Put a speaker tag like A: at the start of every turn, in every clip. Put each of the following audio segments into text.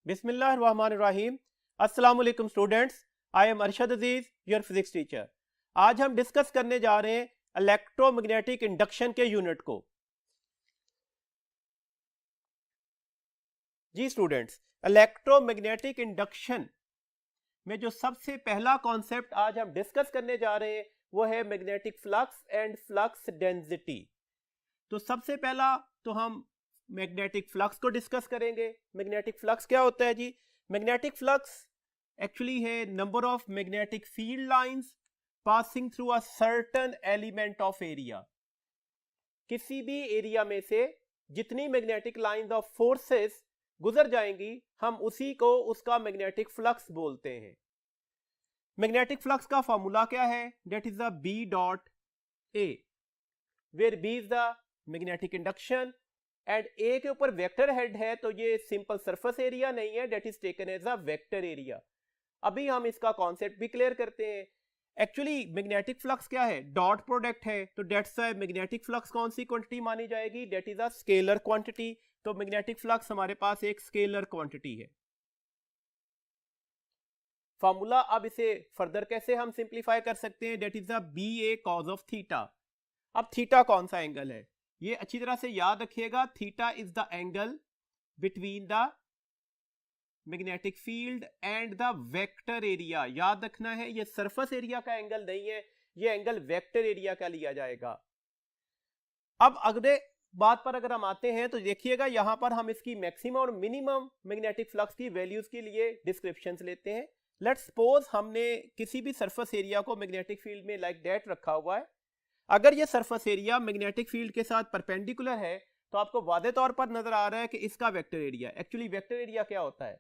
A: बिस्मिल्लाहिर्रहमानिर्रहीम। अस्सलाम वालेकुम students, I am Arshad Aziz, your physics teacher. आज हम डिस्कस करने जा रहे हैं इलेक्ट्रोमैग्नेटिक इंडक्शन के यूनिट को। जी स्टूडेंट्स, इलेक्ट्रोमैग्नेटिक इंडक्शन में जो सबसे पहला कॉन्सेप्ट आज हम डिस्कस करने जा रहे हैं वो है magnetic flux and flux density. तो सबसे पहला तो हम मैग्नेटिक फ्लक्स को डिस्कस करेंगे। मैग्नेटिक फ्लक्स क्या होता है जी? मैग्नेटिक फ्लक्स एक्चुअली है number of magnetic field lines passing through a certain element of area. किसी भी एरिया में से जितनी मैग्नेटिक लाइंस ऑफ फोर्सेस गुजर जाएंगी हम उसी को उसका मैग्नेटिक फ्लक्स बोलते हैं। मैग्नेटिक फ्लक्स का फॉर्मूला क्या है? That is the B dot A, where B is the magnetic induction and A के ऊपर वेक्टर हेड है, तो ये सिंपल सरफेस एरिया नहीं है, that is taken as a vector area. अभी हम इसका कॉन्सेप्ट भी क्लियर करते हैं। एक्चुअली मैग्नेटिक फ्लक्स क्या है? डॉट प्रोडक्ट है, तो दैट्स व्हाई मैग्नेटिक फ्लक्स कौन सी क्वांटिटी मानी जाएगी? That is a scalar quantity. तो मैग्नेटिक फ्लक्स हमारे पास एक स्केलर क्वांटिटी है। फॉर्मूला अब इसे फर्दर कैसे हम सिंप्लीफाई कर सकते हैं? That is the B A cos of theta. अब थीटा कौन सा एंगल है? ये अच्छी तरह से याद रखिएगा, theta is the angle between the magnetic field and the vector area. याद रखना है ये सरफेस एरिया का एंगल नहीं है, ये एंगल वेक्टर एरिया का लिया जाएगा। अब अगले बात पर अगर हम आते हैं तो देखिएगा यहां पर हम इसकी मैक्सिमम और मिनिमम मैग्नेटिक फ्लक्स की वैल्यूज के लिए डिस्क्रिप्शंस लेते हैं। लेट्स सपोज हमने किसी भी सरफेस एरिया को मैग्नेटिक फील्ड में लाइक दैट रखा हुआ है। अगर ये सरफेस एरिया मैग्नेटिक फील्ड के साथ परपेंडिकुलर है तो आपको वादे तौर पर नजर आ रहा है कि इसका vector area. Actually vector area क्या होता है?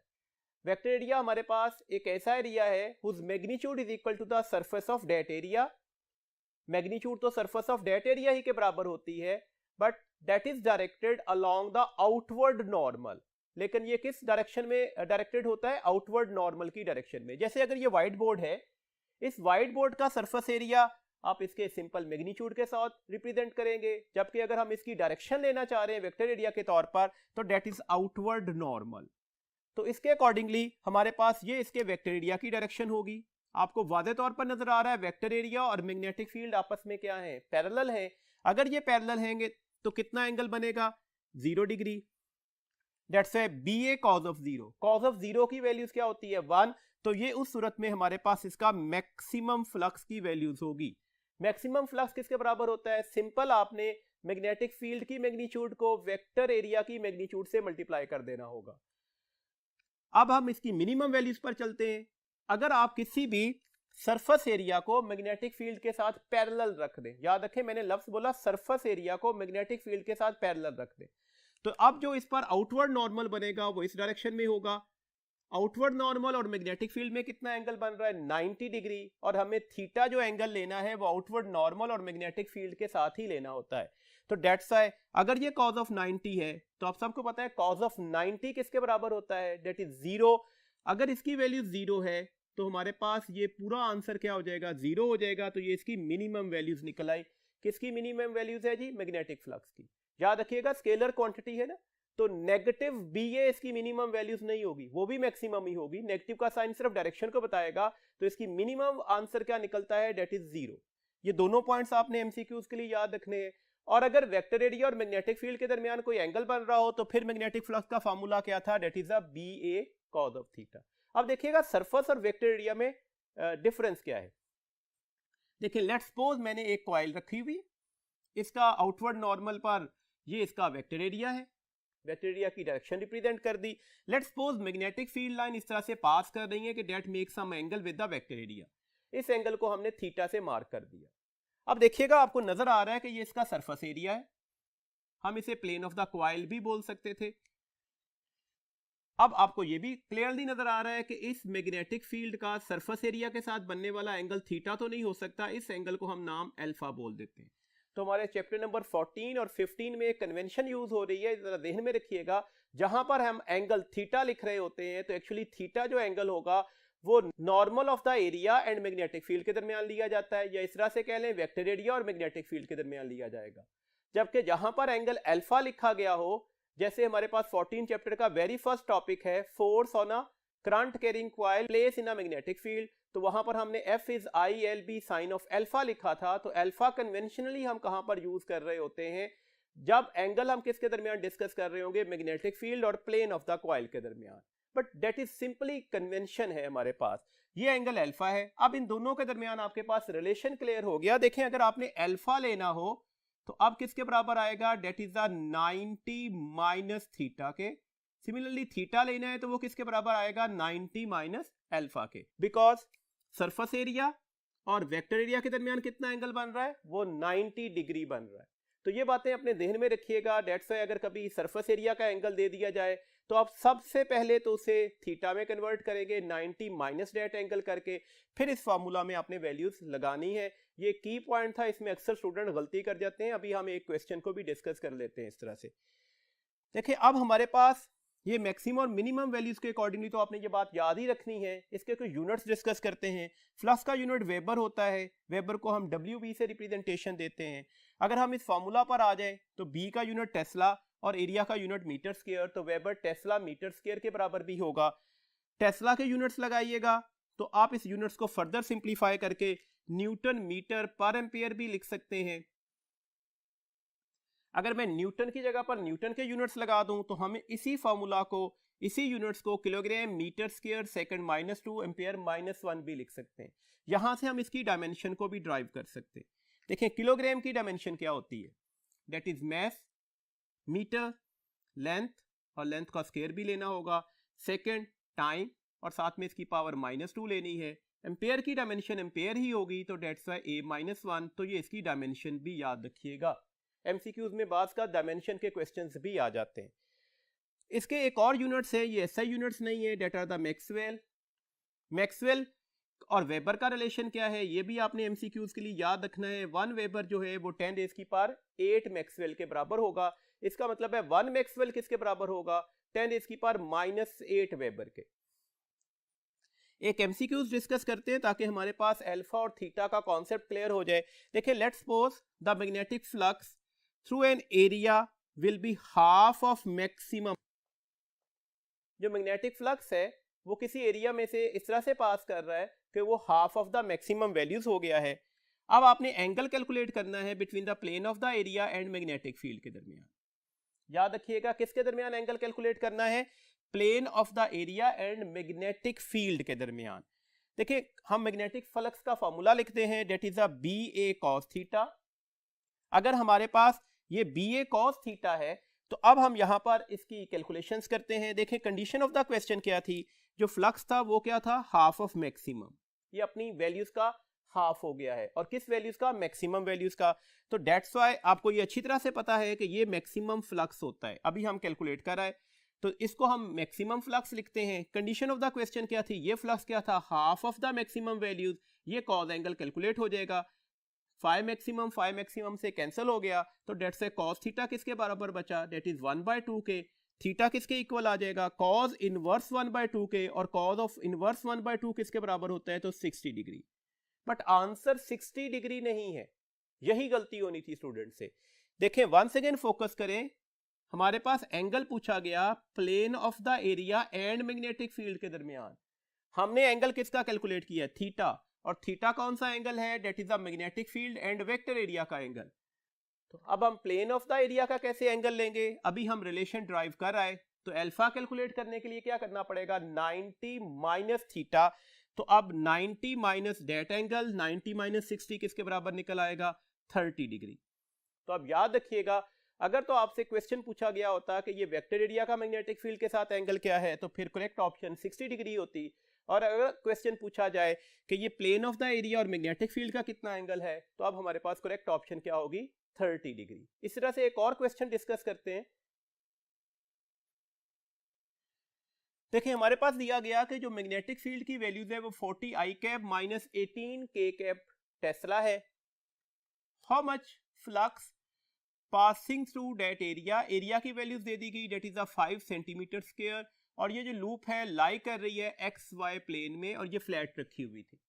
A: वेक्टर एरिया हमारे पास एक ऐसा एरिया है whose magnitude is equal to the surface of that area. Magnitude तो सरफेस ऑफ दैट एरिया ही के बराबर होती है, but that is directed along the outward normal. लेकिन ये किस डायरेक्शन में डायरेक्टेड होता है? आउटवर्ड नॉर्मल की डायरेक्शन में। जैसे अगर ये व्हाइट बोर्ड है, इस व्हाइट बोर्ड का सरफेस एरिया आप इसके सिंपल मैग्नीट्यूड के साथ रिप्रेजेंट करेंगे, जबकि अगर हम इसकी डायरेक्शन लेना चाह रहे हैं वेक्टर एरिया के तौर पर तो दैट इज आउटवर्ड नॉर्मल। तो इसके अकॉर्डिंगली हमारे पास ये इसके वेक्टर एरिया की डायरेक्शन होगी। आपको वादे तौर पर नजर आ रहा है वेक्टर एरिया और मैग्नेटिक फील्ड आपस में क्या है? पैरेलल है। अगर ये पैरेलल हैंगे तो कितना एंगल बनेगा? 0 डिग्री। That's why B A cos of zero. Cos of zero की वैल्यूज क्या होती है? 1। तो ये उस सूरत में हमारे पास इसका मैक्सिमम फ्लक्स की वैल्यूज होगी। मैक्सिमम फ्लक्स किसके बराबर होता है? सिंपल आपने मैग्नेटिक फील्ड की मैग्नीट्यूड को वेक्टर एरिया की मैग्नीट्यूड से मल्टीप्लाई कर देना होगा। अब हम इसकी मिनिमम वैल्यूज पर चलते हैं। अगर आप किसी भी सरफेस एरिया को मैग्नेटिक फील्ड के साथ पैरेलल रख दें, याद रखें मैंने लफ्ज बोला सरफेस एरिया को मैग्नेटिक फील्ड के साथ पैरेलल रख दें, तो अब जो इस पर आउटवर्ड नॉर्मल बनेगा वो इस डायरेक्शन में होगा। आउटवर्ड नॉर्मल और मैग्नेटिक फील्ड में कितना एंगल बन रहा है? 90 डिग्री। और हमें थीटा जो एंगल लेना है वो आउटवर्ड नॉर्मल और मैग्नेटिक फील्ड के साथ ही लेना होता है। तो दैट्स व्हाई अगर ये कॉज ऑफ 90 है तो आप सबको पता है कॉज ऑफ 90 किसके बराबर होता है? That is 0। अगर इसकी वैल्यू 0 है तो हमारे पास ये पूरा आंसर क्या हो जाएगा? 0 हो जाएगा। तो ये इसकी मिनिमम वैल्यूज निकल आई। किसकी मिनिमम वैल्यूज है जी? मैग्नेटिक फ्लक्स की। याद रखिएगा स्केलर क्वांटिटी है ना, तो नेगेटिव बी ए इसकी मिनिमम वैल्यूज नहीं होगी, वो भी मैक्सिमम ही होगी। नेगेटिव का साइन सिर्फ डायरेक्शन को बताएगा, तो इसकी मिनिमम आंसर क्या निकलता है? That is 0। ये दोनों पॉइंट्स आपने एमसीक्यूज के लिए याद रखने हैं। और अगर वेक्टर एरिया और मैग्नेटिक फील्ड के दरमियान कोई एंगल बन रहा हो तो फिर मैग्नेटिक फ्लक्स का फार्मूला क्या था? That is a B A cos of theta. अब देखिएगा सरफेस और वेक्टर एरिया में डिफरेंस क्या है। देखिए लेट्स सपोज मैंने एक कॉइल रखी हुई, इसका आउटवर्ड नॉर्मल पर ये इसका वेक्टर एरिया है, वेक्टर एरिया की डायरेक्शन रिप्रेजेंट कर दी। Let's suppose magnetic field line इस तरह से पास कर रही है कि that makes some angle with the vector area. इस एंगल को हमने थीटा से मार्क कर दिया। अब देखिएगा आपको नजर आ रहा है कि ये इसका सरफेस एरिया है, हम इसे प्लेन ऑफ द कॉइल भी बोल सकते थे। अब आपको ये भी क्लियरली नजर आ रहा है कि इस मैग्नेटिक फील्ड का सरफेस एरिया के साथ बनने वाला एंगल थीटा तो नहीं हो सकता, इस एंगल को हम नाम अल्फा बोल देते हैं। तो हमारे चैप्टर नंबर 14 और 15 में एक कन्वेंशन यूज हो रही है, जरा ध्यान में रखिएगा। जहां पर हम एंगल थीटा लिख रहे होते हैं तो एक्चुअली थीटा जो एंगल होगा वो normal of the area and magnetic field के दरमियान लिया जाता है, या इस तरह से कह लें वेक्टर एरिया और मैग्नेटिक फील्ड के दरमियान लिया जाएगा। जबकि जहां पर एंगल अल्फा लिखा गया हो जैसे हमारे पास 14 चैप्टर का वेरी फर्स्ट टॉपिक है force on a current carrying coil place in a magnetic field, तो वहां पर हमने F is ILB sine of alpha लिखा था। तो अल्फा कन्वेंशनली हम कहां पर यूज कर रहे होते हैं, जब एंगल हम किसके दरमियान डिस्कस कर रहे होंगे, मैग्नेटिक फील्ड और प्लेन ऑफ द कॉइल के दरमियान। But that is simply convention है हमारे पास। ये एंगल अल्फा है। अब इन दोनों के दरमियान आपके पास रिलेशन क्लियर हो गया। देखें, अगर आपने अल्फा लेना हो तो अब किसके बराबर आएगा, that is the 90 minus theta के। सिमिलरली थीटा लेना है तो वो किसके बराबर आएगा, 90 माइनस अल्फा के। बिकॉज सरफेस एरिया और वेक्टर एरिया के दरमियान कितना एंगल बन रहा है, वो 90 डिग्री बन रहा है। तो ये बातें अपने ध्यान में रखिएगा। डेट्स वाई अगर कभी सरफेस एरिया का एंगल दे दिया जाए तो आप सबसे पहले तो उसे थीटा में कन्वर्ट करेंगे 90 माइनस डेट एंगल करके, फिर इस फार्मूला में आपने वैल्यूज लगानी है। ये की पॉइंट था, इसमें अक्सर स्टूडेंट गलती कर जाते हैं। अभी हम एक क्वेश्चन को भी डिस्कस कर लेते हैं इस तरह से। देखिए, अब हमारे पास ये मैक्सिमम और मिनिमम वैल्यूज के अकॉर्डिंगली तो आपने ये बात याद ही रखनी है। इसके कुछ यूनिट्स डिस्कस करते हैं। फ्लक्स का यूनिट वेबर होता है, वेबर को हम WB से रिप्रेजेंटेशन देते हैं। अगर हम इस फार्मूला पर आ जाएं तो B का यूनिट टेस्ला और एरिया का यूनिट मीटर स्क्वायर, तो वेबर टेस्ला मीटर स्क्वायर के बराबर भी होगा। टेस्ला के यूनिट्स लगाइएगा तो आप इस यूनिट्स को फर्दर सिंप्लीफाई करके न्यूटन मीटर पर एम्पियर भी लिख सकते हैं। अगर मैं न्यूटन की जगह पर न्यूटन के यूनिट्स लगा दूं तो हमें इसी फार्मूला को, इसी यूनिट्स को kilogram metre square second -2 ampere -1 भी लिख सकते हैं। यहां से हम इसकी डायमेंशन को भी ड्राइव कर सकते हैं। देखें, किलोग्राम की डायमेंशन क्या होती है, that is mass, metre length, और लेंथ का स्क्वायर भी लेना होगा, सेकंड टाइम, और साथ में इसकी पावर -2 लेनी है। एम्पेयर की डायमेंशन एम्पेयर ही होगी, तो डेट्स वाई A-1, तो ये इसकी डायमेंशन भी याद रखिएगा। MCQs में बात का डायमेंशन के क्वेश्चंस भी आ जाते हैं। इसके एक और यूनिट्स है, ये SI यूनिट्स नहीं है, that are the Maxwell. Maxwell और वेबर का रिलेशन क्या है, ये भी आपने MCQs के लिए याद रखना है। 1 वेबर जो है वो 10⁸ मैक्सवेल के बराबर होगा। इसका मतलब है 1 मैक्सवेल किसके बराबर होगा, 10⁻⁻8 वेबर के। एक MCQs डिस्कस करते हैं ताकि हमारे पास अल्फा और थीटा का कॉन्सेप्ट क्लियर हो जाए। देखिए, let's suppose the magnetic flux through an area will be half of maximum. जो मैग्नेटिक फ्लक्स है वो किसी एरिया में से इस तरह से पास कर रहा है कि वो half of the maximum values हो गया है। अब आपने एंगल कैलकुलेट करना है between the plane of the area and magnetic field के दरमियान। याद रखिएगा, किसके दरमियान एंगल कैलकुलेट करना है, plane of the area and magnetic field के दरमियान। देखिए, हम मैग्नेटिक फ्लक्स का फॉर्मूला लिखते हैं, that is a BA cos theta. अगर हमारे पास ये BA cos थीटा है तो अब हम यहां पर इसकी कैलकुलेशंस करते हैं। देखें, कंडीशन ऑफ द क्वेश्चन क्या थी, जो फ्लक्स था वो क्या था, हाफ ऑफ मैक्सिमम। ये अपनी वैल्यूज का हाफ हो गया है, और किस वैल्यूज का, मैक्सिमम वैल्यूज का। तो डेट्स वाई आपको ये अच्छी तरह से पता है कि ये मैक्सिमम फ्लक्स होता है। अभी हम कैलकुलेट कर रहे हैं तो इसको हम मैक्सिमम फ्लक्स लिखते हैं। कंडीशन ऑफ द क्वेश्चन क्या थी, ये फ्लक्स क्या था, half of the maximum values. ये कॉज एंगल कैलकुलेट हो जाएगा, फाई मैक्सिमम से कैंसिल हो गया, तो डेट्स से कॉस थीटा किसके बराबर बचा, डेट इज 1/2 के। थीटा किसके इक्वल आ जाएगा, कॉस इनवर्स 1/2 के, और कॉस ऑफ इनवर्स 1/2 किसके बराबर होता है, तो 60 डिग्री। बट आंसर 60 डिग्री नहीं है, यही गलती होनी थी स्टूडेंट से। देखें, वंस अगेन फोकस करें, हमारे पास एंगल पूछा गया plane of the area and magnetic field के दरमियान। हमने एंगल किसका कैलकुलेट किया, थीटा, और थीटा कौन सा एंगल है, that is the magnetic field and vector area का एंगल। तो अब हम प्लेन ऑफ द एरिया का कैसे एंगल लेंगे, अभी हम रिलेशन ड्राइव कर आए, तो अल्फा कैलकुलेट करने के लिए क्या करना पड़ेगा, 90 माइनस थीटा। तो अब 90 माइनस डेट एंगल, 90 माइनस 60 किसके बराबर निकल आएगा, 30 डिग्री। तो अब याद रखिएगा, अगर तो आपसे क्वेश्चन पूछा गया होता कि ये वेक्टर एरिया का मैग्नेटिक फील्ड के साथ एंगल क्या है, तो फिर करेक्ट ऑप्शन 60 डिग्री होती। और अगर क्वेश्चन पूछा जाए कि ये प्लेन ऑफ द एरिया और मैग्नेटिक फील्ड का कितना एंगल है, तो अब हमारे पास करेक्ट ऑप्शन क्या होगी, 30 डिग्री। इस तरह से एक और क्वेश्चन डिस्कस करते हैं। देखिए, हमारे पास दिया गया कि जो मैग्नेटिक फील्ड की वैल्यूज है वो 40 I cap minus 18 K cap tesla है। How much flux passing through that area, area की वैल्यूज दे दी गई, डेट इज 5 सेंटीमीटर स्क्वायर, और ये जो लूप है लाई कर रही है XY प्लेन में, और ये फ्लैट रखी हुई थी।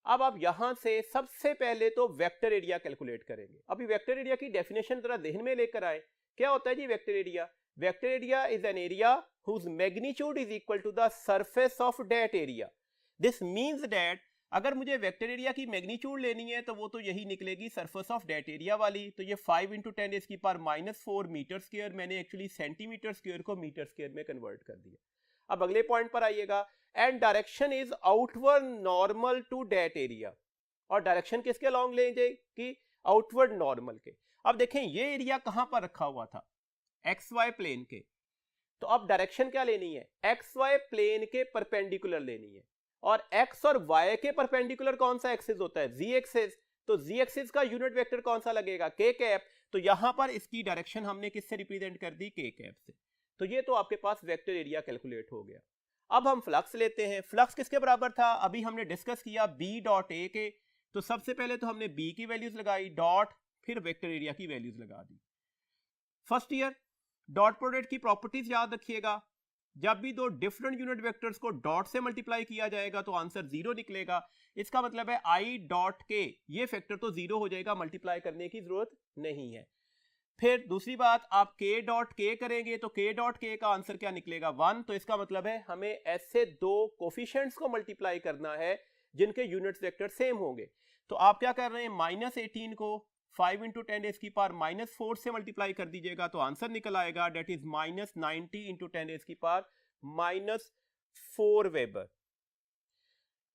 A: अब आप यहां से सबसे पहले तो वेक्टर एरिया कैलकुलेट करेंगे। अभी वेक्टर एरिया की डेफिनेशन जरा ध्यान में लेकर आए, क्या होता है जी vector area. Vector area is an area whose magnitude is equal to the surface of that area. This means that अगर मुझे वेक्टर एरिया की मैग्नीट्यूड लेनी है तो वो तो यही निकलेगी सरफेस ऑफ दैट एरिया वाली. तो ये 5 × 10⁻⁻⁴ मीटर स्क्वायर, मैंने एक्चुअली सेंटीमीटर स्क्वायर को मीटर स्क्वायर में कन्वर्ट कर दिया. अब अगले पॉइंट पर आइएगा. And direction is outward normal to that area. और डायरेक्शन किसके अलॉन्ग ले जाएगी? आउटवर्ड नॉर्मल के. अब देखें ये एरिया कहां पर रखा हुआ था? एक्स वाई प्लेन के. तो अब डायरेक्शन क्या लेनी है? एक्स वाई प्लेन के परपेंडिकुलर लेनी है. और एक्स और वाई के परपेंडिकुलर कौन सा एक्सिस होता है? जी एक्सिस. तो जी एक्सिस का यूनिट वेक्टर कौन सा लगेगा? के कैप. तो यहां पर इसकी डायरेक्शन हमने किससे रिप्रेजेंट कर दी? के कैप से. तो ये तो आपके पास वेक्टर एरिया कैलकुलेट हो गया. अब हम फ्लक्स लेते हैं. फ्लक्स किसके बराबर था? अभी हमने डिस्कस किया बी डॉट ए के. तो सबसे पहले तो हमने बी की वैल्यूज लगाई डॉट, फिर वेक्टर एरिया की वैल्यूज लगा दी. फर्स्ट ईयर डॉट प्रोडक्ट की प्रॉपर्टीज याद रखिएगा. जब भी दो different unit vectors co dot से मल्टीप्लाई किया जाएगा तो आंसर 0 निकलेगा. इसका मतलब है आई डॉट के, ये फैक्टर तो 0 हो जाएगा, मल्टीप्लाई करने की जरूरत नहीं है. फिर दूसरी बात, आप के डॉट के करेंगे तो के डॉट के का आंसर क्या निकलेगा? 1. तो इसका मतलब है हमें ऐसे दो कोफिशिएंट्स को मल्टीप्लाई करना है जिनके यूनिट वेक्टर सेम होंगे. तो आप क्या कर रहे हैं? -18 को 5 × 10⁻⁻⁴ से मल्टीप्लाई कर दीजिएगा तो आंसर निकल आएगा. That is -90 × 10⁻⁴ weber.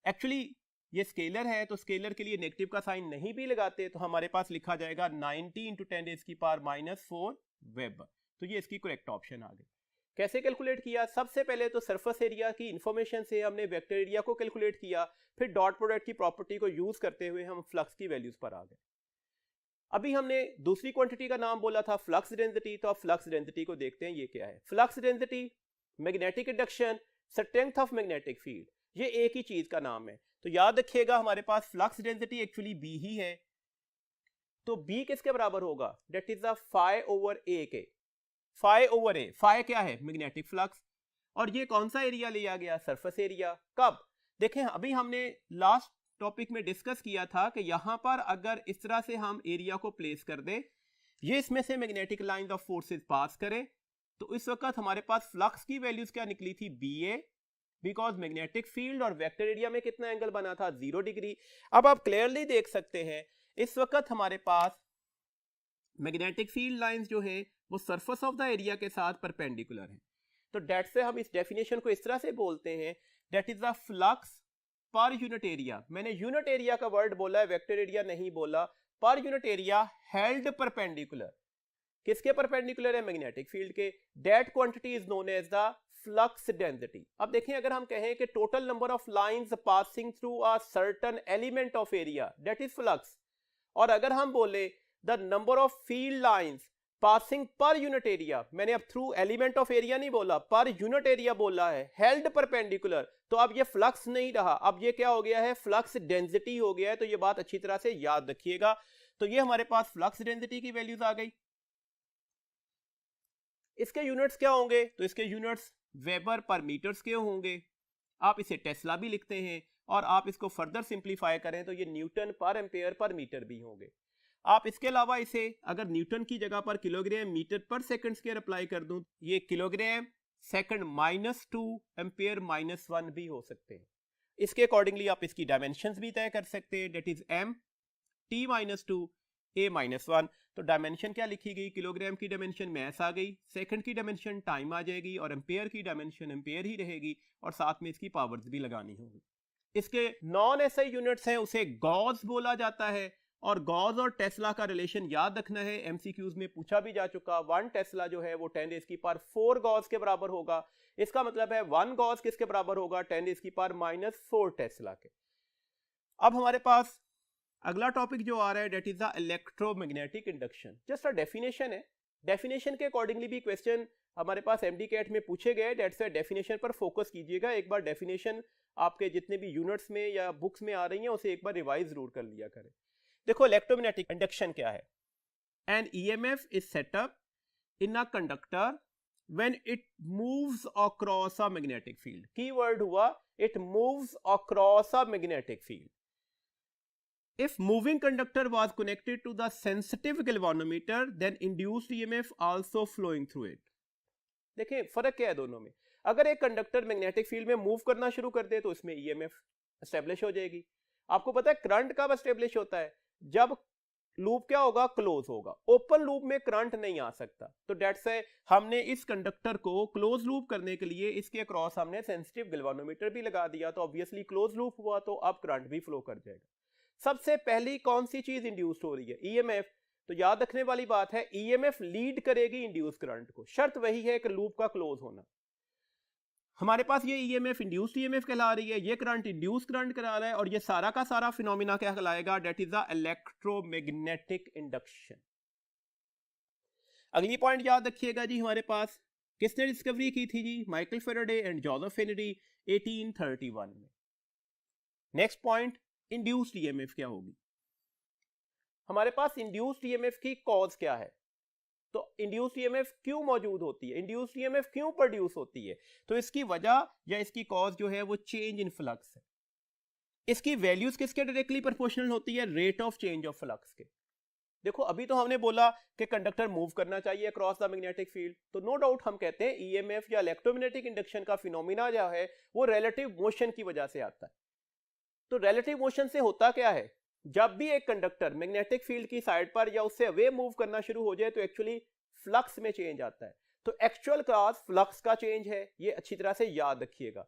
A: एक्चुअली ये स्केलर है तो स्केलर के लिए नेगेटिव का साइन नहीं भी लगाते तो हमारे पास लिखा जाएगा 90 × 10⁻⁴ वेबर. तो ये इसकी करेक्ट ऑप्शन आ गई. कैसे कैलकुलेट किया? सबसे पहले तो सरफेस एरिया की इंफॉर्मेशन से हमने वेक्टर एरिया को कैलकुलेट किया. फिर डॉट प्रोडक्ट की प्रॉपर्टी को यूज करते हुए हम फ्लक्स की वैल्यूज पर आ गए. अभी हमने दूसरी क्वांटिटी का नाम बोला था फ्लक्स डेंसिटी. तो अब फ्लक्स डेंसिटी को देखते हैं ये क्या है. Flux density, magnetic induction, strength of magnetic field, ये एक ही चीज का नाम है. तो याद रखिएगा हमारे पास फ्लक्स डेंसिटी एक्चुअली बी ही है. तो बी किसके बराबर होगा? डेट इज द φ/a के. φ/a, फाई क्या है? Magnetic flux. और ये कौन सा एरिया लिया गया? Surface area. कब? देखें अभी हमने लास्ट टॉपिक में डिस्कस किया था कि यहां पर अगर इस तरह से हम एरिया को प्लेस कर दें, ये इसमें से मैग्नेटिक लाइन ऑफ फोर्सेस पास करें, तो इस वक्त हमारे पास फ्लक्स की वैल्यूज क्या निकली थी? BA. बिकॉज मैग्नेटिक फील्ड और वेक्टर एरिया में कितना एंगल बना था? 0 डिग्री. अब आप क्लियरली देख सकते हैं इस वक्त हमारे पास मैग्नेटिक फील्ड लाइंस जो है वो सरफेस ऑफ द एरिया के साथ परपेंडिकुलर है. तो डेट से हम इस डेफिनेशन को इस तरह से बोलते हैं, that is the flux per unit area. मैंने यूनिट एरिया का वर्ड बोला है, वेक्टर एरिया नहीं बोला. Per unit area held perpendicular. किसके परपेंडिकुलर है? मैग्नेटिक फील्ड के. That quantity is known as the flux density. अब देखें अगर हम कहें कि total number of lines passing through a certain element of area, that is flux. और अगर हम बोले the number of field lines passing पर यूनिट एरिया, मैंने अब थ्रू एलिमेंट ऑफ एरिया नहीं बोला, पर यूनिट एरिया बोला है, हेल्ड परपेंडिकुलर, तो अब ये फ्लक्स नहीं रहा, अब ये क्या हो गया है? फ्लक्स डेंसिटी हो गया है. तो ये बात अच्छी तरह से याद रखिएगा. तो ये हमारे पास फ्लक्स डेंसिटी की वैल्यूज आ गई. इसके यूनिट्स क्या होंगे? तो इसके units weber per metre square होंगे. आप इसे टेस्ला भी लिखते हैं और आप इसको फर्दर सिंप्लीफाई करें तो ये Newton per ampere per metre भी होंगे. आप इसके अलावा इसे अगर न्यूटन की जगह पर kilogram metre per second square apply कर दूं, ये किलोग्राम सेकंड -2 एम्पेयर -1 भी हो सकते हैं. इसके अकॉर्डिंगली आप इसकी डायमेंशंस भी तय कर सकते हैं. That is m t -2 a -1. तो डायमेंशन क्या लिखी गई? किलोग्राम की डायमेंशन मैस आ गई, सेकंड की डायमेंशन टाइम आ जाएगी और एम्पेयर की डायमेंशन एम्पेयर ही रहेगी और साथ में इसकी पावर्स भी लगानी होगी. इसके नॉन एसआई यूनिट्स हैं, उसे गॉस बोला जाता है. और गॉस और टेस्ला का रिलेशन याद रखना है, एमसीक्यूज में पूछा भी जा चुका. 1 टेस्ला जो है वो 10⁻⁴ गॉस के बराबर होगा. इसका मतलब है 1 गॉस किसके बराबर होगा? 10⁻⁻⁴ टेस्ला के. अब हमारे पास अगला टॉपिक जो आ रहा है, that is the electromagnetic induction. Just a definition है. डेफिनेशन के अकॉर्डिंगली भी क्वेश्चन हमारे पास एमडी कैट में पूछे गए. डेट्स वाई डेफिनेशन पर फोकस कीजिएगा. एक बार डेफिनेशन आपके जितने भी यूनिट्स में या बुक्स में आ रही हैं उसे एक बार रिवाइज जरूर कर लिया करें. देखो इलेक्ट्रोमैग्नेटिक इंडक्शन क्या है? An EMF is set up in a conductor when it moves across a magnetic field. Keyword हुआ it moves across a magnetic field. If moving conductor was connected to the sensitive galvanometer, then induced EMF also flowing through it. देखें फर्क क्या है दोनों में। अगर एक conductor magnetic field में मूव करना शुरू कर दे तो इसमें ईएमएफ एस्टेब्लिश हो जाएगी। आपको पता है करंट कब एस्टेब्लिश होता है, जब लूप क्या होगा, क्लोज होगा। ओपन लूप में करंट नहीं आ सकता, तो डेट्स से हमने इस कंडक्टर को क्लोज लूप करने के लिए इसके अक्रॉस हमने सेंसिटिव गैल्वेनोमीटर भी लगा दिया, तो ऑब्वियसली क्लोज लूप हुआ तो अब करंट भी फ्लो कर जाएगा। सबसे पहली कौन सी चीज इंड्यूस्ड हो रही है, ईएमएफ। तो याद रखने वाली बात है ईएमएफ लीड करेगी इंड्यूस करंट को, शर्त वही है कि लूप का क्लोज होना। हमारे पास ये ईएमएफ इंड्यूस्ड ईएमएफ कहला रही है, ये करंट इंड्यूस करंट करा रहा है, और ये सारा का सारा फिनोमिना क्या कहलाएगा, that is the electromagnetic induction. अगली पॉइंट याद रखिएगा जी, हमारे पास किसने डिस्कवरी की थी जी, Michael Faraday and Joseph Henry 1831 में। नेक्स्ट पॉइंट, इंड्यूस्ड ईएमएफ क्या होगी। हमारे पास इंड्यूस्ड ईएमएफ की कॉज क्या है, तो इंड्यूस्ड ईएमएफ क्यों मौजूद होती है, इंड्यूस्ड ईएमएफ क्यों प्रोड्यूस होती है, तो इसकी वजह या इसकी कॉज जो है वो चेंज इन फ्लक्स है। इसकी वैल्यूज किसके डायरेक्टली प्रोपोर्शनल होती है, rate of change of flux के। देखो अभी तो हमने बोला कि कंडक्टर मूव करना चाहिए अक्रॉस द मैग्नेटिक फील्ड, तो नो डाउट हम कहते हैं ईएमएफ या इलेक्ट्रोमैग्नेटिक इंडक्शन का फिनोमिना जो है वो रिलेटिव मोशन की वजह से आता है। तो रिलेटिव मोशन से होता क्या है, जब भी एक कंडक्टर मैग्नेटिक फील्ड की साइड पर या उससे अवे मूव करना शुरू हो जाए तो एक्चुअली फ्लक्स में चेंज आता है। तो एक्चुअल कॉज फ्लक्स का चेंज है, ये अच्छी तरह से याद रखिएगा।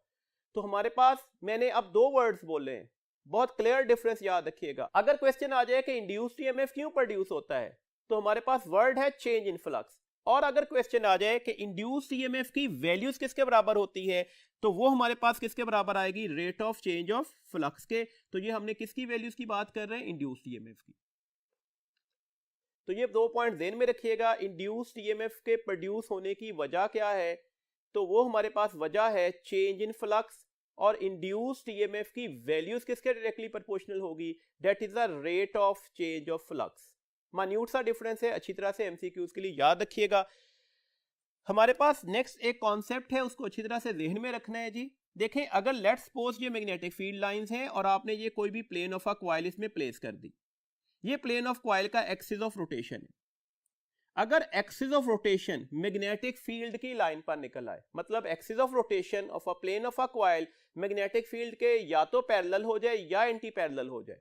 A: तो हमारे पास मैंने अब दो वर्ड्स बोले हैं, बहुत क्लियर डिफरेंस याद रखिएगा। अगर क्वेश्चन आ जाए कि इंड्यूस्ड ईएमएफ क्यों प्रोड्यूस होता है, तो हमारे पास वर्ड है चेंज इन फ्लक्स। और अगर क्वेश्चन आ जाए कि इंड्यूस्ड ईएमएफ की वैल्यूज किसके बराबर होती है, तो वो हमारे पास किसके बराबर आएगी, rate of change of flux के। तो ये हमने किसकी वैल्यूज की बात कर रहे हैं, इंड्यूस्ड ईएमएफ की। तो ये दो पॉइंट ध्यान में रखिएगा, इंड्यूस्ड ईएमएफ के प्रोड्यूस होने की वजह क्या है, तो वो हमारे पास वजह है चेंज इन फ्लक्स, और इंड्यूस्ड ईएमएफ की वैल्यूज किसके डायरेक्टली प्रोपोर्शनल होगी, that is the rate of change of flux. Minute सा डिफरेंस है, अच्छी तरह से एमसीक्यूज के लिए याद रखिएगा। हमारे पास नेक्स्ट एक कॉन्सेप्ट है, उसको अच्छी तरह से ध्यान में रखना है जी। देखें अगर लेट्स सपोज ये मैग्नेटिक फील्ड लाइंस हैं और आपने ये कोई भी प्लेन ऑफ अ कॉइल इसमें प्लेस कर दी, ये प्लेन ऑफ कॉइल का एक्सिस ऑफ रोटेशन है। अगर axis of rotation magnetic field की लाइन पर निकल आए, मतलब axis of rotation of a plane of a coil magnetic field के या तो पैरेलल हो जाए या एंटी पैरेलल हो जाए।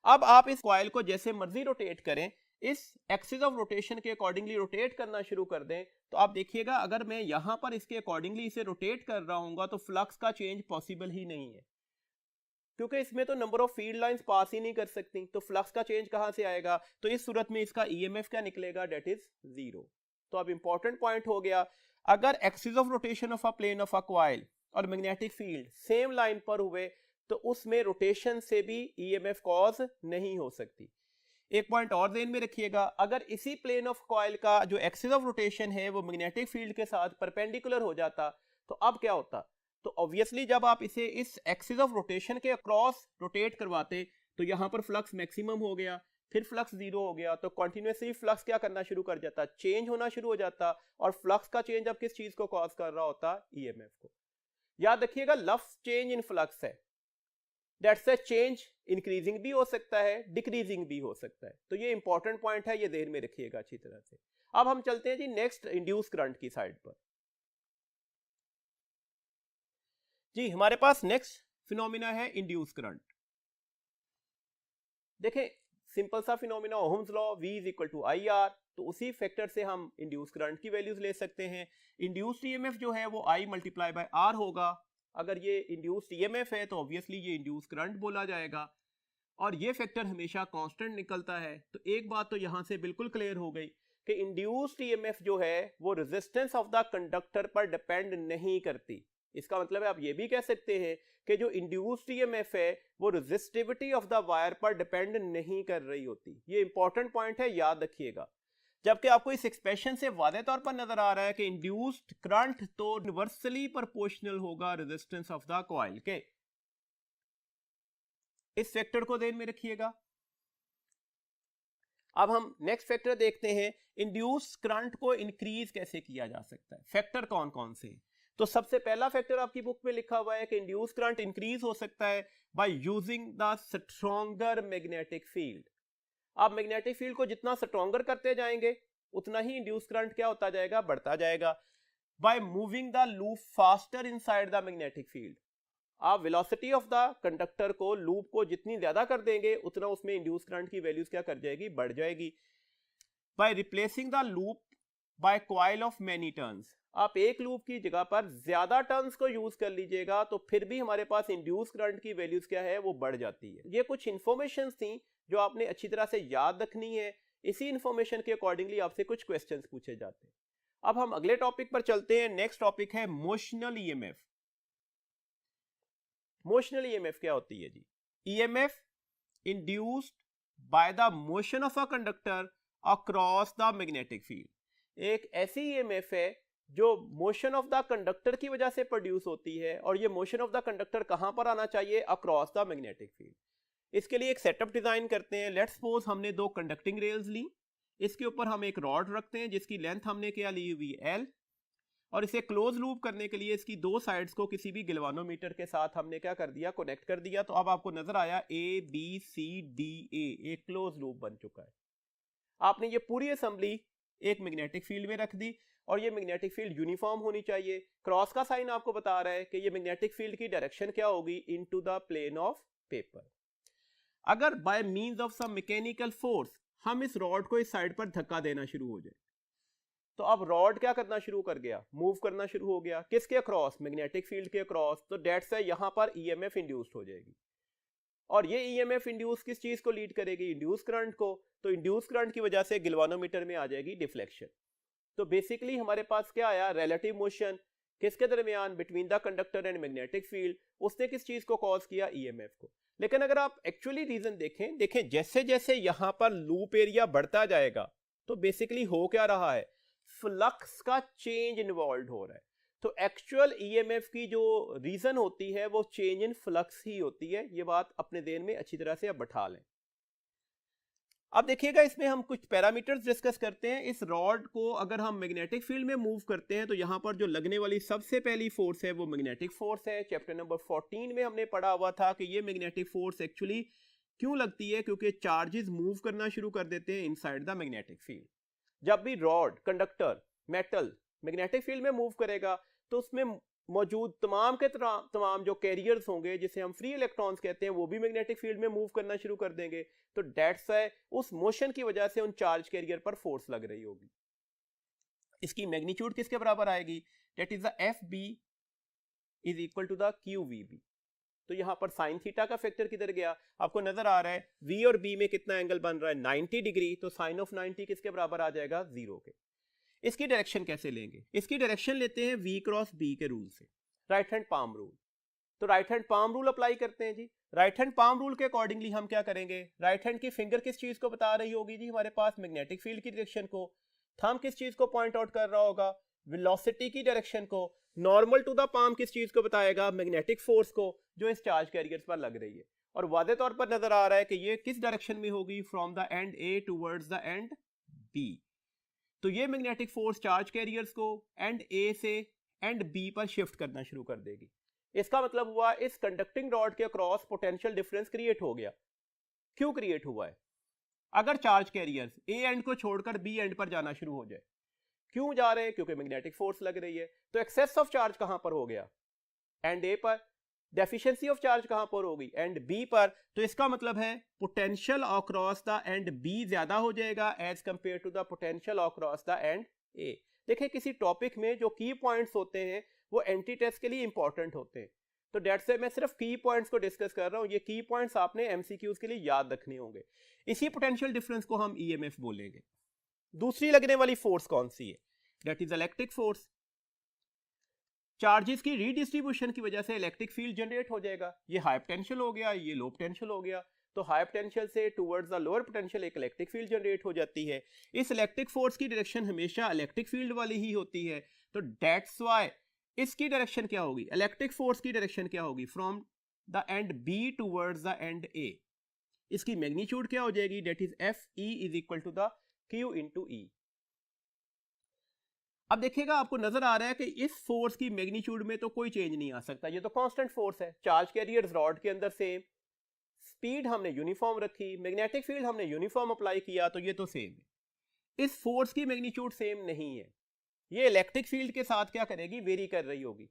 A: अब आप इस कॉइल को जैसे मर्जी रोटेट करें, इस एक्सिस ऑफ रोटेशन के अकॉर्डिंगली रोटेट करना शुरू कर दें, तो आप देखिएगा अगर मैं यहां पर इसके अकॉर्डिंगली इसे रोटेट कर रहा हूं तो फ्लक्स का चेंज पॉसिबल ही नहीं है, क्योंकि इसमें तो number of field lines pass ही नहीं कर सकती, तो फ्लक्स का चेंज कहां से आएगा। तो इस सूरत में इसका ईएमएफ क्या निकलेगा, डेट इज 0। तो अब इंपॉर्टेंट पॉइंट हो गया, अगर axis of rotation of a plane of a coil और मैग्नेटिक फील्ड सेम लाइन पर हुए तो उसमें रोटेशन से भी ईएमएफ कॉज नहीं हो सकती। एक पॉइंट और ध्यान में रखिएगा, अगर इसी प्लेन ऑफ कॉइल का जो एक्सिस ऑफ रोटेशन है वो मैग्नेटिक फील्ड के साथ परपेंडिकुलर हो जाता, तो अब क्या होता, तो ऑब्वियसली जब आप इसे इस एक्सिस ऑफ रोटेशन के अक्रॉस रोटेट करवाते तो यहां पर फ्लक्स मैक्सिमम हो गया, फिर फ्लक्स 0 हो गया, तो कॉन्टिन्यूसली फ्लक्स क्या करना शुरू कर जाता, चेंज होना शुरू हो जाता, और फ्लक्स का चेंज अब किस चीज को कॉज कर रहा होता, ईएमएफ को। याद रखिएगा लफ्ज चेंज इन फ्लक्स है, दैट्स अ चेंज इंक्रीजिंग भी हो सकता है, डिक्रीजिंग भी हो सकता है। तो ये इंपॉर्टेंट पॉइंट है, ये ध्यान में रखिएगा अच्छी तरह से। अब हम चलते हैं जी नेक्स्ट इंड्यूस करंट की साइड पर। जी हमारे पास नेक्स्ट फिनोमिना है इंड्यूस करंट। देखें सिंपल सा phenomena, Ohm's law, V is equal to IR, तो उसी फैक्टर से हम इंड्यूस करंट की वैल्यूज ले सकते हैं। इंड्यूस्ड ईएमएफ जो है वो I मल्टीप्लाई बाय R होगा। अगर ये इंड्यूस्ड ईएमएफ है तो ऑब्वियसली ये इंड्यूस करंट बोला जाएगा, और ये फैक्टर हमेशा कांस्टेंट निकलता है। तो एक बात तो यहां से बिल्कुल क्लियर हो गई कि इंड्यूस्ड ईएमएफ जो है वो रेजिस्टेंस ऑफ द कंडक्टर पर डिपेंड नहीं करती। इसका मतलब है आप ये भी कह सकते हैं कि जो इंड्यूस्ड ईएमएफ है वो रेजिस्टिविटी ऑफ द वायर पर डिपेंड नहीं कर रही होती। ये इंपॉर्टेंट पॉइंट है, याद रखिएगा। जबकि आपको इस एक्सप्रेशन से वादे तौर पर नजर आ रहा है कि इंड्यूस्ड करंट तो यूनिवर्सली प्रोपोर्शनल होगा रेजिस्टेंस ऑफ द कॉइल के। इस फैक्टर को ध्यान में रखिएगा। अब हम नेक्स्ट फैक्टर देखते हैं, इंड्यूस्ड करंट को इंक्रीज कैसे किया जा सकता है, फैक्टर कौन कौन से। तो सबसे पहला फैक्टर आपकी बुक में लिखा हुआ है कि इंड्यूस्ड करंट इंक्रीज हो सकता है by using the stronger magnetic field. आप मैग्नेटिक फील्ड को जितना स्ट्रॉन्गर करते जाएंगे उतना ही इंड्यूस्ड करंट क्या होता जाएगा, बढ़ता जाएगा। By moving the loop faster inside the magnetic field. आप वेलोसिटी ऑफ द कंडक्टर को, लूप को जितनी ज्यादा कर देंगे उतना उसमें इंड्यूस करंट की वैल्यूज क्या कर जाएगी, बढ़ जाएगी। By replacing the loop by coil of many turns, आप एक लूप की जगह पर ज्यादा टर्न्स को यूज कर लीजिएगा तो फिर भी हमारे पास इंड्यूस करंट की वैल्यूज क्या है, वो बढ़ जाती है। ये कुछ इंफॉर्मेशन थी जो आपने अच्छी तरह से याद रखनी है। इसी इंफॉर्मेशन के अकॉर्डिंगली आपसे कुछ क्वेश्चंस पूछे जाते हैं। अब हम अगले टॉपिक पर चलते हैं। नेक्स्ट टॉपिक है मोशनल ईएमएफ। मोशनल ईएमएफ क्या होती है जी? EMF induced by the motion of a conductor across the magnetic field. एक ऐसी ईएमएफ है जो मोशन ऑफ द कंडक्टर की वजह से प्रोड्यूस होती है, और ये मोशन ऑफ द कंडक्टर कहां पर आना चाहिए, अक्रॉस द मैग्नेटिक फील्ड। इसके लिए एक सेटअप डिजाइन करते हैं। लेट्स सपोज हमने दो कंडक्टिंग रेल्स ली, इसके ऊपर हम एक रॉड रखते हैं जिसकी लेंथ हमने क्या ली हुई, एल, और इसे क्लोज लूप करने के लिए इसकी दो साइड्स को किसी भी गिलवानोमीटर के साथ हमने क्या कर दिया, कनेक्ट कर दिया। तो अब आपको नजर आया A B C D A, एक क्लोज लूप बन चुका है। आपने ये पूरी असेंबली एक मैग्नेटिक फील्ड में रख दी, और ये मैग्नेटिक फील्ड यूनिफॉर्म होनी चाहिए। क्रॉस का साइन आपको बता रहा है कि ये मैग्नेटिक फील्ड की डायरेक्शन क्या होगी, into the plane of paper. अगर by means of some mechanical force हम इस रॉड को इस साइड पर धक्का देना शुरू हो जाए, तो अब रॉड क्या करना शुरू कर गया, मूव करना शुरू हो गया। किसके अक्रॉस, मैग्नेटिक फील्ड के अक्रॉस। तो डेट्स है यहां पर ईएमएफ इंड्यूस्ड हो जाएगी, और ये ईएमएफ इंड्यूस किस चीज को लीड करेगी, इंड्यूस करंट को। तो इंड्यूस करंट की वजह से गिलवानोमीटर में आ जाएगी डिफ्लेक्शन। तो बेसिकली हमारे पास क्या आया, रिलेटिव मोशन किसके दरमियान, between the conductor and magnetic field. उसने किस चीज को कॉज किया, ईएमएफ को। लेकिन अगर आप एक्चुअली रीजन देखें जैसे जैसे यहां पर लूप एरिया बढ़ता जाएगा तो बेसिकली हो क्या रहा है, फ्लक्स का चेंज इन्वॉल्व हो रहा है। तो एक्चुअल ईएमएफ की जो रीजन होती है वो चेंज इन फ्लक्स ही होती है। ये बात अपने ध्यान में अच्छी तरह से अब बैठा लें। अब देखिएगा इसमें हम कुछ पैरामीटर्स डिस्कस करते हैं। इस रॉड को अगर हम मैग्नेटिक फील्ड में मूव करते हैं तो यहां पर जो लगने वाली सबसे पहली फोर्स है वो मैग्नेटिक फोर्स है। चैप्टर नंबर 14 में हमने पढ़ा हुआ था कि ये मैग्नेटिक फोर्स एक्चुअली क्यों लगती है, क्योंकि चार्जेस मूव करना शुरू कर देते हैं इनसाइड द मैग्नेटिक फील्ड। जब भी rod, conductor, metal magnetic field में मूव करेगा तो उसमें मौजूद तमाम के तमाम जो कैरियर्स होंगे, जिसे हम फ्री इलेक्ट्रॉन्स कहते हैं, वो भी मैग्नेटिक फील्ड में मूव करना शुरू कर देंगे। तो डेट्स है उस मोशन की वजह से उन चार्ज कैरियर पर फोर्स लग रही होगी। इसकी मैग्नीट्यूड किसके बराबर आएगी, that is the F B is equal to the Q V B. तो यहां पर साइन थीटा का फैक्टर किधर गया, आपको नजर आ रहा है v और b में कितना एंगल बन रहा है, 90 डिग्री। तो साइन ऑफ 90 किसके बराबर आ जाएगा, 0 के। इसकी डायरेक्शन कैसे लेंगे, इसकी डायरेक्शन लेते हैं v क्रॉस b के रूल से, राइट हैंड पाम रूल। तो right hand palm rule apply करते हैं जी। राइट हैंड पाम रूल के अकॉर्डिंगली हम क्या करेंगे, राइट हैंड की फिंगर किस चीज को बता रही होगी जी, हमारे पास मैग्नेटिक फील्ड की डायरेक्शन को। थंब किस चीज को पॉइंट आउट कर रहा होगा, वेलोसिटी की डायरेक्शन को। नॉर्मल टू द पाम किस चीज को बताएगा, मैग्नेटिक फोर्स को जो इस चार्ज कैरियर्स पर लग रही है। और वादे तौर पर नजर आ रहा है कि ये किस डायरेक्शन में होगी, from the end A towards the end B. तो ये मैग्नेटिक फोर्स चार्ज कैरियर्स को एंड ए से एंड बी पर शिफ्ट करना शुरू कर देगी। इसका मतलब हुआ इस कंडक्टिंग रॉड के अक्रॉस पोटेंशियल डिफरेंस क्रिएट हो गया। क्यों क्रिएट हुआ है, अगर चार्ज कैरियर्स ए एंड को छोड़कर बी एंड पर जाना शुरू हो जाए, क्यों जा रहे हैं, क्योंकि मैग्नेटिक फोर्स लग रही है। तो एक्सेस ऑफ चार्ज कहां पर हो गया, एंड ए पर। डेफिशिएंसी ऑफ चार्ज कहां पर होगी, एंड बी पर। तो इसका मतलब है potential across the end B ज्यादा हो जाएगा as compare to the potential across the end A. देखिए किसी टॉपिक में जो की पॉइंट्स होते हैं वो एंटी टेस्ट के लिए इंपॉर्टेंट होते हैं। तो डेट से मैं सिर्फ की पॉइंट्स को डिस्कस कर रहा हूं। ये की पॉइंट्स आपने एमसीक्यूज के लिए याद रखने होंगे। इसी पोटेंशियल डिफरेंस को हम ईएमएफ बोलेंगे। दूसरी लगने वाली फोर्स कौन सी है, that is electric force. Charges की रीडिस्ट्रीब्यूशन की वजह से इलेक्ट्रिक फील्ड जनरेट हो जाएगा। ये हाई पोटेंशियल हो गया, ये लो पोटेंशियल हो गया। तो हाई पोटेंशियल से टुवर्ड्स द लोअर पोटेंशियल एक इलेक्ट्रिक फील्ड जनरेट हो जाती है। इस इलेक्ट्रिक फोर्स की डायरेक्शन हमेशा इलेक्ट्रिक फील्ड वाली ही होती है। तो दैट्स व्हाई इसकी डायरेक्शन क्या होगी, इलेक्ट्रिक फोर्स की डायरेक्शन क्या होगी, from the end B towards the end A. इसकी मैग्नीट्यूड क्या हो जाएगी, that is F E is equal to the Q into E. अब देखिएगा आपको नजर आ रहा है कि इस फोर्स की मैग्नीट्यूड में तो कोई चेंज नहीं आ सकता, ये तो कांस्टेंट फोर्स है। चार्ज कैरियर्स रॉड के अंदर सेम, स्पीड हमने यूनिफॉर्म रखी, मैग्नेटिक फील्ड हमने यूनिफॉर्म अप्लाई किया, तो ये तो सेम है। इस फोर्स की मैग्नीट्यूड सेम नहीं है। ये इलेक्ट्रिक फील्ड के साथ क्या करेगी, वेरी कर रही होगी।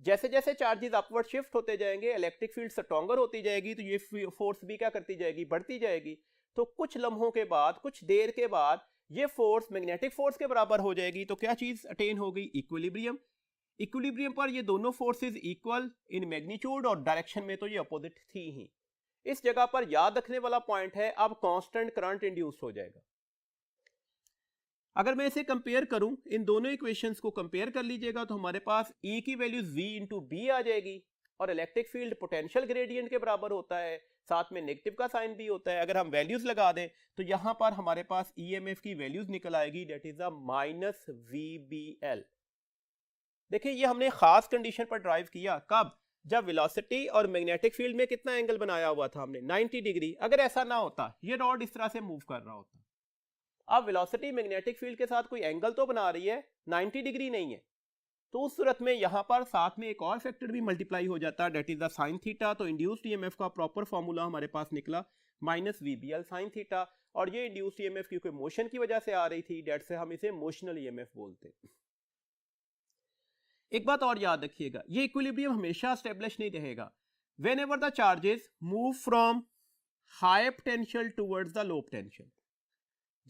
A: जैसे जैसे चार्जेस अपवर्ड शिफ्ट होते जाएंगे, इलेक्ट्रिक फील्ड स्ट्रॉन्गर होती जाएगी, तो ये फोर्स भी क्या करती जाएगी, बढ़ती जाएगी। तो कुछ लम्हों के बाद, कुछ देर के बाद ये फोर्स मैग्नेटिक फोर्स के बराबर हो जाएगी। तो क्या चीज अटेन हो गई, इक्विलिब्रियम। इक्विलिब्रियम पर ये दोनों फोर्सेस इक्वल इन मैग्नीट्यूड और डायरेक्शन में तो ये अपोजिट थी ही। इस जगह पर याद रखने वाला पॉइंट है, अब कांस्टेंट करंट इंड्यूस हो जाएगा। अगर मैं इसे कंपेयर करूं, इन दोनों इक्वेशंस को कंपेयर कर लीजिएगा, तो हमारे पास E की वैल्यू V इंटू बी आ जाएगी, और इलेक्ट्रिक फील्ड पोटेंशियल ग्रेडियंट के बराबर होता है, साथ में नेगेटिव का साइन भी होता है। अगर हम वैल्यूज लगा दें तो यहां पर हमारे पास EMF की वैल्यूज निकल आएगी, दैट इज माइनस VBL। देखिए ये हमने खास कंडीशन पर ड्राइव किया, कब, जब वेलोसिटी और मैग्नेटिक फील्ड में कितना एंगल बनाया हुआ था हमने, 90 डिग्री। अगर ऐसा ना होता, ये रॉड इस तरह से मूव कर रहा होता, अब वेलोसिटी मैग्नेटिक फील्ड के साथ कोई एंगल तो बना रही है, 90 डिग्री नहीं है, तो उस सूरत में यहां पर साथ में एक और फैक्टर भी मल्टीप्लाई हो जाता है, that is the sine theta. तो इंड्यूस्ड ईएमएफ का प्रॉपर फॉर्मूला हमारे पास निकला माइनस VBL साइन थीटा, और ये इंड्यूस्ड ईएमएफ क्योंकि मोशन की वजह से आ रही थी, डेट से हम इसे मोशनल ईएमएफ बोलते हैं। एक बात और याद रखिएगा, ये इक्विलिब्रियम हमेशा एस्टेब्लिश नहीं रहेगा। When ever the charges move from high potential towards the low potential,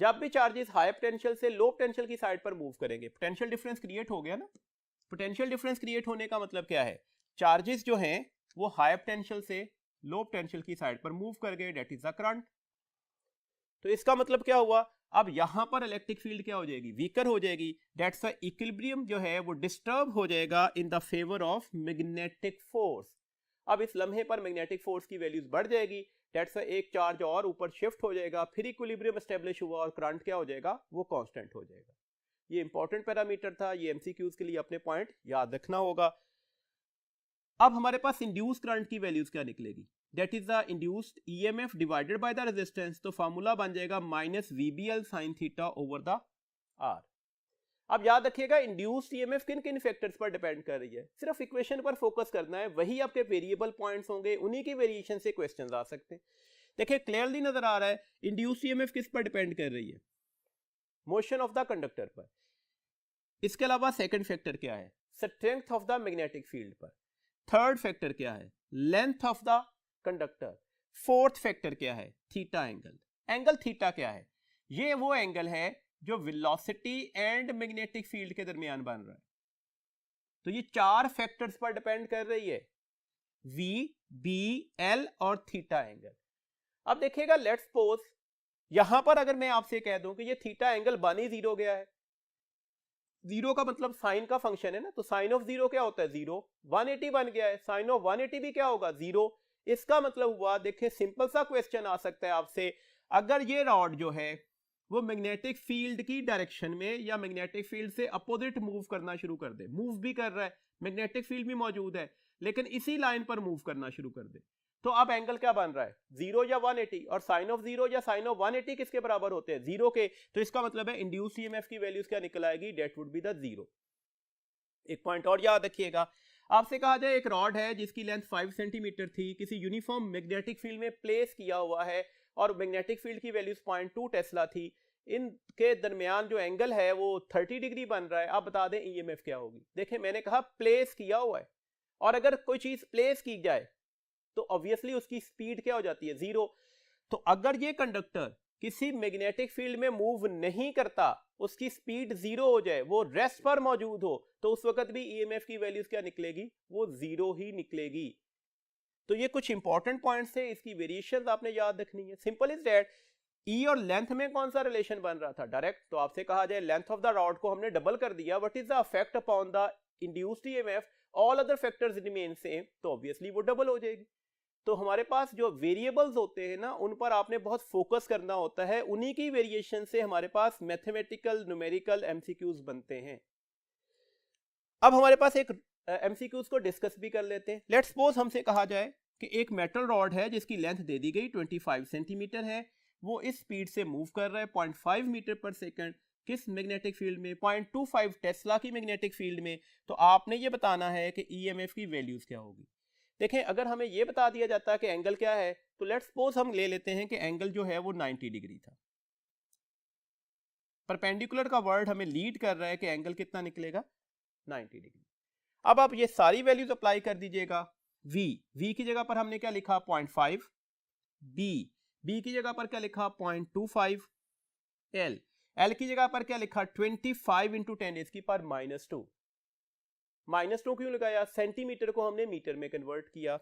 A: जब भी चार्जेस हाई पोटेंशियल से लो पोटेंशियल की साइड पर मूव करेंगे, पोटेंशियल डिफरेंस क्रिएट हो गया ना। पोटेंशियल डिफरेंस क्रिएट होने का मतलब क्या है, चार्जेस जो हैं वो हाई पोटेंशियल से लो पोटेंशियल की साइड पर मूव कर गए, दैट इज द करंट। तो इसका मतलब क्या हुआ, अब यहां पर इलेक्ट्रिक फील्ड क्या हो जाएगी, वीकर हो जाएगी, दैट्स द इक्विलिब्रियम जो है वो डिस्टर्ब हो जाएगा in the favour of magnetic force. अब इस लम्हे पर मैग्नेटिक फोर्स की वैल्यूज बढ़ जाएगी, दैट्स एक चार्ज और ऊपर शिफ्ट हो जाएगा, फिर इक्विलिब्रियम एस्टेब्लिश हुआ और करंट क्या हो जाएगा, वो कांस्टेंट हो जाएगा। ये इंपॉर्टेंट पैरामीटर था, ये एमसीक्यूज के लिए अपने पॉइंट याद रखना होगा। अब हमारे पास इंड्यूस करंट की वैल्यूज क्या निकलेगी, that is the induced EMF divided by the resistance. तो फार्मूला बन जाएगा minus VBL sine theta over the R। अब याद रखिएगा इंड्यूस्ड ईएमएफ किन किन फैक्टर्स पर डिपेंड कर रही है, सिर्फ इक्वेशन पर फोकस करना है, वही आपके वेरिएबल पॉइंट्स होंगे, उन्हीं की वेरिएशन से क्वेश्चंस आ सकते हैं। देखिए क्लियरली नजर आ रहा है इंड्यूस्ड ईएमएफ किस पर डिपेंड कर रही है, मोशन ऑफ द कंडक्टर पर। इसके अलावा सेकंड फैक्टर क्या है, strength of the magnetic field पर। थर्ड फैक्टर क्या है, length of the conductor. Fourth factor क्या है, थीटा एंगल। एंगल थीटा क्या है, ये वो एंगल है जो वेलोसिटी एंड मैग्नेटिक फील्ड के दरमियान बन रहा है। तो ये चार फैक्टर्स पर डिपेंड कर रही है, V, B, L और थीटा एंगल। अब देखिएगा लेट्स सपोज यहां पर अगर मैं आपसे कह दूं कि ये थीटा एंगल बन ही जीरो गया है, जीरो का मतलब साइन का फंक्शन है ना, तो साइन ऑफ जीरो क्या होता है, जीरो। 180 बन गया है, साइन ऑफ 180 भी क्या होगा, जीरो। इसका मतलब हुआ, देखिए सिंपल सा क्वेश्चन आ सकता है आपसे, अगर ये रॉड जो है वो मैग्नेटिक फील्ड की डायरेक्शन में या मैग्नेटिक फील्ड से अपोजिट मूव करना शुरू कर दे, मूव भी कर रहा है, मैग्नेटिक फील्ड भी मौजूद है, लेकिन इसी लाइन पर मूव करना शुरू कर दे, तो अब एंगल क्या बन रहा है, जीरो या 180, और साइन ऑफ जीरो या साइन ऑफ 180 किसके बराबर होते हैं, जीरो के। तो इसका मतलब है इंड्यूस ईएमएफ की वैल्यूज क्या निकल आएगी, that would be the zero. एक पॉइंट और याद रखिएगा, आपसे कहा जाए एक रॉड है जिसकी लेंथ 5 सेंटीमीटर थी, किसी यूनिफॉर्म मैग्नेटिक फील्ड में प्लेस किया हुआ है, और मैग्नेटिक फील्ड की वैल्यूज 0.2 टेस्ला थी, इनके दरमियान जो एंगल है वो 30 डिग्री बन रहा है। अब बता दें ईएमएफ क्या होगी। देखिए मैंने कहा प्लेस किया हुआ है, और अगर कोई चीज प्लेस की जाए तो ऑब्वियसली उसकी स्पीड क्या हो जाती है, जीरो। तो अगर ये कंडक्टर किसी मैग्नेटिक फील्ड में मूव नहीं करता, उसकी स्पीड जीरो हो जाए, वो रेस्ट पर मौजूद हो, तो उस वक्त भी ईएमएफ की वैल्यूज क्या निकलेगी, वो जीरो ही निकलेगी। तो ये कुछ इंपॉर्टेंट पॉइंट्स है, इसकी वेरिएशंस आपने याद रखनी है। सिंपल इज दैट, ई और लेंथ में कौन सा रिलेशन बन रहा था, डायरेक्ट। तो आपसे कहा जाए लेंथ ऑफ द रॉड को हमने डबल कर दिया, what is the effect upon the induced EMF, all other factors remain same, तो ऑब्वियसली वो डबल हो जाएगी। तो हमारे पास जो वेरिएबल्स होते हैं ना, उन पर आपने बहुत फोकस करना होता है, उन्हीं की वेरिएशन से हमारे पास मैथमेटिकल न्यूमेरिकल एमसीक्यूज बनते हैं। अब हमारे पास एक एमसीक्यूज को डिस्कस भी कर लेते हैं। लेट्स सपोज हमसे कहा जाए कि एक मेटल रॉड है जिसकी लेंथ दे दी गई 25 सेंटीमीटर है, वो इस स्पीड से मूव कर रहा है 0.5 मीटर पर सेकंड, किस मैग्नेटिक फील्ड में, 0.25 टेस्ला की मैग्नेटिक फील्ड में। तो आपने ये बताना है कि ईएमएफ की वैल्यूज क्या होगी। देखें अगर हमें ये बता दिया जाता है कि एंगल क्या है, तो लेट्स सपोज हम ले लेते हैं कि एंगल जो है वो 90 डिग्री था। परपेंडिकुलर का वर्ड हमें लीड कर रहा है कि एंगल कितना निकलेगा 90 डिग्री। अब आप ये सारी वैल्यूज अप्लाई कर दीजिएगा। v की जगह पर हमने क्या लिखा 0.5, b की जगह पर क्या लिखा 0.25, l की जगह पर क्या लिखा 25 इंटू 10 की पावर -2। -2 क्यों लगाया? सेंटीमीटर को हमने मीटर में कन्वर्ट किया।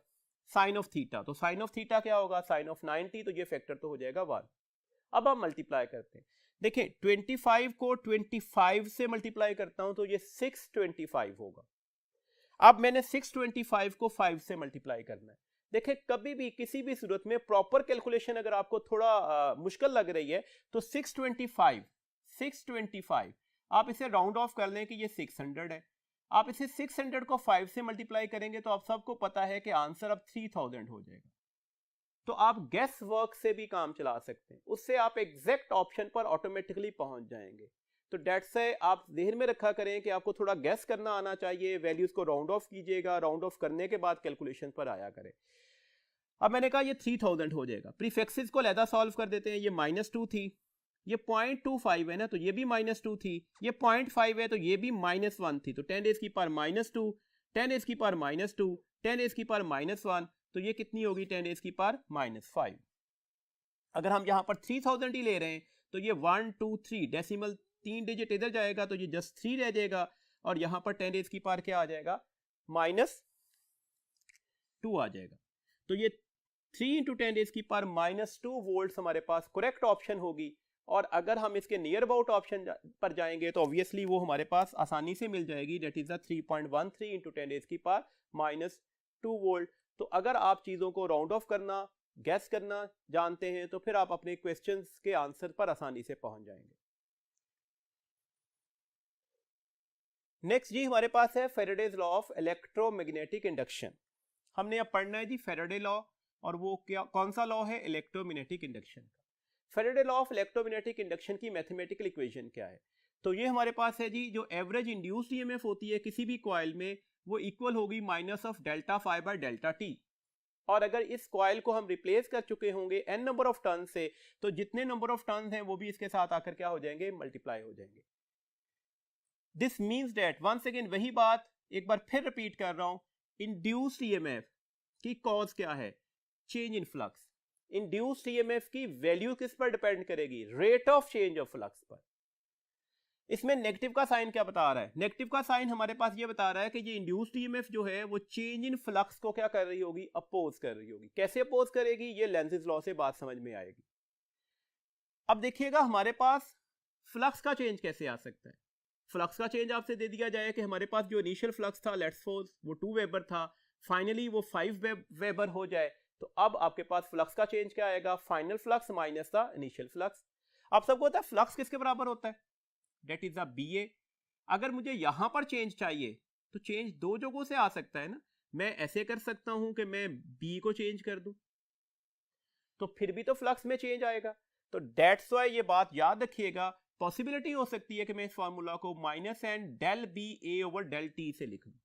A: साइन ऑफ थीटा, तो साइन ऑफ थीटा क्या होगा? साइन ऑफ 90, तो ये फैक्टर तो हो जाएगा 1। अब हम मल्टीप्लाई करते हैं। देखिए 25 को 25 से मल्टीप्लाई करता हूं तो ये 625 होगा। अब मैंने 625 को 5 से मल्टीप्लाई करना है। देखिए कभी भी किसी भी सूरत में प्रॉपर कैलकुलेशन अगर आपको थोड़ा मुश्किल लग रही है तो 625 आप इसे राउंड ऑफ कर लें कि ये 600 है। आप इसे 600 को 5 से मल्टीप्लाई करेंगे तो आप सबको पता है कि आंसर अब 3000 हो जाएगा। तो आप गैस वर्क से भी काम चला सकते हैं, उससे आप एग्जैक्ट ऑप्शन पर ऑटोमेटिकली पहुंच जाएंगे। तो डेट से आप ध्यान में रखा करें कि आपको थोड़ा गैस करना आना चाहिए, वैल्यूज को राउंड ऑफ कीजिएगा, राउंड ऑफ करने के बाद कैलकुलेशन पर आया करें। अब मैंने कहा ये 3000 हो जाएगा। प्रीफिक्सेस को अलहदा सॉल्व कर देते हैं। ये -2 थी, ये 0.25 है ना, तो ये भी -2 थी, ये 0.5 है तो ये भी -1 थी, तो 10 की पावर -2, 10 की पावर -2, 10 की पावर -1, तो ये कितनी होगी 10 की पावर -5। अगर हम यहाँ पर 3000 ही ले रहे हैं तो ये 1 2 3 डेसिमल 3 डिजिट इधर जाएगा तो ये जस्ट 3 रह जाएगा, और यहाँ पर 10 की पावर क्या आ जाएगा -2 आ जाएगा। तो ये 3 इंटू 10 की पावर -2 वोल्ट हमारे पास करेक्ट ऑप्शन होगी। और अगर हम इसके नियर अबाउट ऑप्शन पर जाएंगे तो ऑब्वियसली वो हमारे पास आसानी से मिल जाएगी, डेट इज 3.13 इंटू 10 की पावर -2 वोल्ट। तो अगर आप चीजों को राउंड ऑफ करना, गैस करना जानते हैं तो फिर आप अपने क्वेश्चंस के आंसर पर आसानी से पहुंच जाएंगे। नेक्स्ट जी हमारे पास है Faraday's law of electromagnetic induction. हमने अब पढ़ना है जी फेराडे लॉ, और वो क्या कौन सा लॉ है? इलेक्ट्रोमैग्नेटिक इंडक्शन का। Faraday law of electromagnetic induction की मैथमेटिकल इक्वेशन क्या है? तो ये हमारे पास है जी, जो एवरेज इंड्यूस्ड ईएमएफ होती है किसी भी कॉइल में वो इक्वल होगी minus of delta phi by delta T. और अगर इस कॉइल को हम रिप्लेस कर चुके होंगे एन नंबर ऑफ टर्न से, तो जितने नंबर ऑफ टर्न हैं वो भी इसके साथ आकर क्या हो जाएंगे? मल्टीप्लाई हो जाएंगे। This means that, once again वही बात एक बार फिर रिपीट कर रहा हूं, इंड्यूस्ड ईएमएफ की कॉज क्या है? Change in flux. Induced EMF की वैल्यू किस पर डिपेंड करेगी? Rate of change of flux पर। इसमें नेगेटिव का साइन क्या बता रहा है? नेगेटिव का साइन हमारे पास ये बता रहा है कि ये इंड्यूस्ड ईएमएफ जो है वो चेंज इन फ्लक्स को क्या कर रही होगी? अपोज कर रही होगी। कैसे अपोज करेगी? ये लेंज़ेस लॉ से बात समझ में आएगी। अब देखिएगा हमारे पास फ्लक्स का चेंज कैसे आ सकता है। फ्लक्स का चेंज आपसे दे दिया जाए कि हमारे पास जो इनिशियल फ्लक्स था लेट्स सपोज वो 2 वेबर था, फाइनली वो 5 वेबर हो जाए, तो अब आपके पास फ्लक्स का चेंज क्या आएगा? Final flux minus the initial flux. आप सबको पता है फ्लक्स किसके बराबर होता है? That is BA। अगर मुझे यहां पर चेंज चाहिए तो चेंज दो जगहों से आ सकता है ना। मैं ऐसे कर सकता हूं कि मैं B को चेंज कर दूं, तो फिर भी तो फ्लक्स में चेंज आएगा। तो डेट्स वाई ये बात याद रखिएगा, पॉसिबिलिटी हो सकती है कि मैं इस फॉर्मूला को minus N del BA over del T से लिख दूं।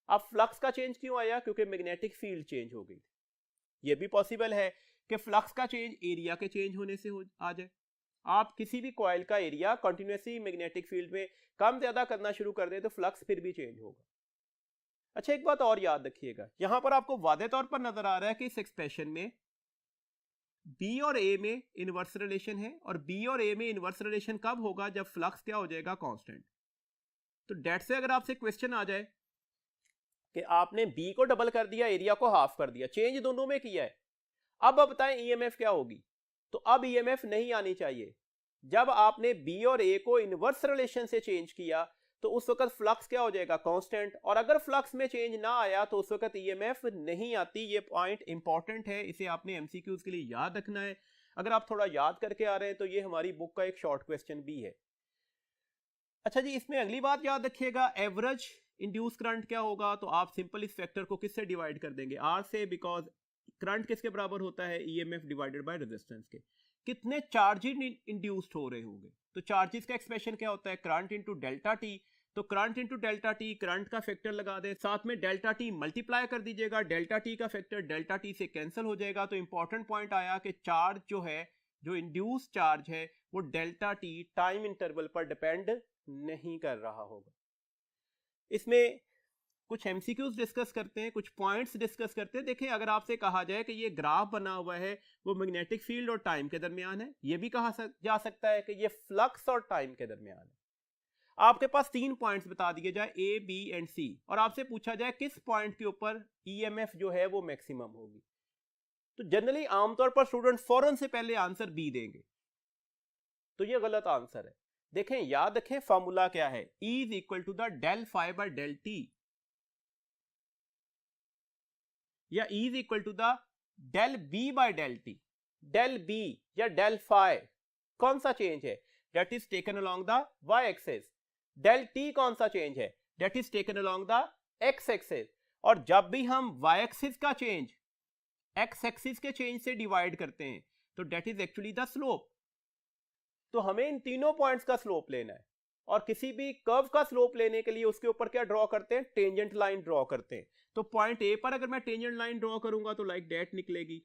A: अब फ्लक्स का चेंज क्यों आया? क्योंकि मैग्नेटिक फील्ड चेंज हो गई। ये भी पॉसिबल है कि फ्लक्स का चेंज एरिया के चेंज होने से आ जाए। आप किसी भी कॉइल का एरिया कंटिन्यूसली मैग्नेटिक फील्ड में कम ज्यादा करना शुरू कर दें तो फ्लक्स फिर भी चेंज होगा। अच्छा एक बात और याद रखिएगा, यहां पर आपको वादे तौर पर नजर आ रहा है कि इस एक्सप्रेशन में B और A में इनवर्स रिलेशन है, और B और A में इनवर्स रिलेशन कब होगा? जब फ्लक्स क्या हो जाएगा? कांस्टेंट। तो डेट से अगर आपसे क्वेश्चन आ जाए कि आपने B को डबल कर दिया, एरिया को हाफ कर दिया, चेंज दोनों में किया है, अब बताएं ईएमएफ क्या होगी? तो अब ईएमएफ नहीं आनी चाहिए। जब आपने B और A को इनवर्स रिलेशन से चेंज किया तो उस वक्त फ्लक्स क्या हो जाएगा? कांस्टेंट। और अगर फ्लक्स में चेंज ना आया तो उस वक्त ईएमएफ नहीं आती। ये पॉइंट इंपॉर्टेंट है, इसे आपने एमसीक्यूज के लिए याद रखना है। अगर आप थोड़ा याद करके आ रहे हैं तो ये हमारी बुक का एक शॉर्ट क्वेश्चन भी है। अच्छा जी, इसमें अगली बात याद रखिएगा, एवरेज इंड्यूस करंट क्या होगा? तो आप सिंपल इस फैक्टर को किससे डिवाइड कर देंगे? R से, बिकॉज करंट किसके बराबर होता है? ईएमएफ डिवाइडेड बाय रेजिस्टेंस के। कितने चार्जेस इंड्यूस्ड हो रहे होंगे? तो चार्जेस का एक्सप्रेशन क्या होता है? Current into delta T. तो current into delta T, current का फैक्टर लगा दे, साथ में डेल्टा टी मल्टीप्लाई कर दीजिएगा, डेल्टा टी का फैक्टर डेल्टा टी से कैंसिल हो जाएगा। तो इंपॉर्टेंट पॉइंट आया कि चार्ज जो है जो इंड्यूस चार्ज है वो डेल्टा टी टाइम इंटरवल पर डिपेंड नहीं कर रहा होगा। इसमें कुछ एमसीक्यूज डिस्कस करते हैं, कुछ पॉइंट्स डिस्कस करते हैं। देखें, अगर आपसे कहा जाए कि ये ग्राफ बना हुआ है वो मैग्नेटिक फील्ड और टाइम के दरमियान है, ये भी कहा जा सकता है कि ये फ्लक्स और टाइम के दरमियान है। आपके पास 3 पॉइंट्स बता दिए जाए ए, बी एंड सी, और आपसे पूछा जाए किस पॉइंट के ऊपर ईएमएफ जो है वो मैक्सिमम होगी, तो जनरली आमतौर पर स्टूडेंट फौरन से पहले आंसर बी देंगे, तो ये गलत आंसर है। देखें, याद रखें फॉर्मूला क्या है, E is equal to the del phi by del T, या E is equal to the del B by del T. Del B या डेल फाई कौन सा चेंज है, that is taken along the Y axis. Del T कौन सा change है, that is taken along the X axis. और जब भी हम वाई एक्सिस का चेंज एक्स एक्सिस के चेंज से डिवाइड करते हैं तो that is actually the slope. तो हमें इन तीनों पॉइंट्स का स्लोप लेना है, और किसी भी कर्व का स्लोप लेने के लिए उसके ऊपर क्या ड्रॉ करते हैं, टेंजेंट लाइन ड्रॉ करते हैं। तो पॉइंट ए पर अगर मैं टेंजेंट लाइन ड्रॉ करूंगा तो लाइक दैट निकलेगी,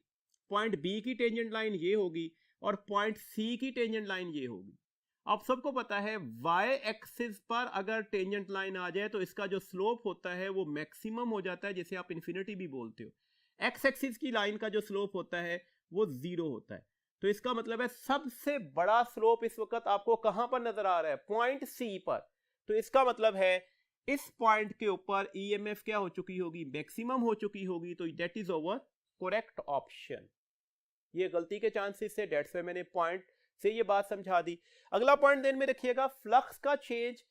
A: पॉइंट बी की टेंजेंट लाइन ये होगी, और पॉइंट सी की टेंजेंट लाइन ये होगी। आप सबको पता है वाई एक्सिस पर अगर टेंजेंट लाइन आ जाए तो इसका जो स्लोप होता है वो मैक्सिमम हो जाता है, जिसे आप इन्फिनिटी भी बोलते हो। एक्स एक्सिस की लाइन का जो स्लोप होता है वो 0 होता है। तो इसका मतलब है सबसे बड़ा स्लोप इस वक्त आपको कहां पर नजर आ रहा है, पॉइंट सी पर। तो इसका मतलब है इस पॉइंट के ऊपर ईएमएफ क्या हो चुकी होगी, मैक्सिमम हो चुकी होगी। तो that is over correct option. ये गलती के चांसेस से, दैट्स व्हाई मैंने पॉइंट से ये बात समझा दी। अगला पॉइंट ध्यान में रखिएगा, फ्लक्स का चेंज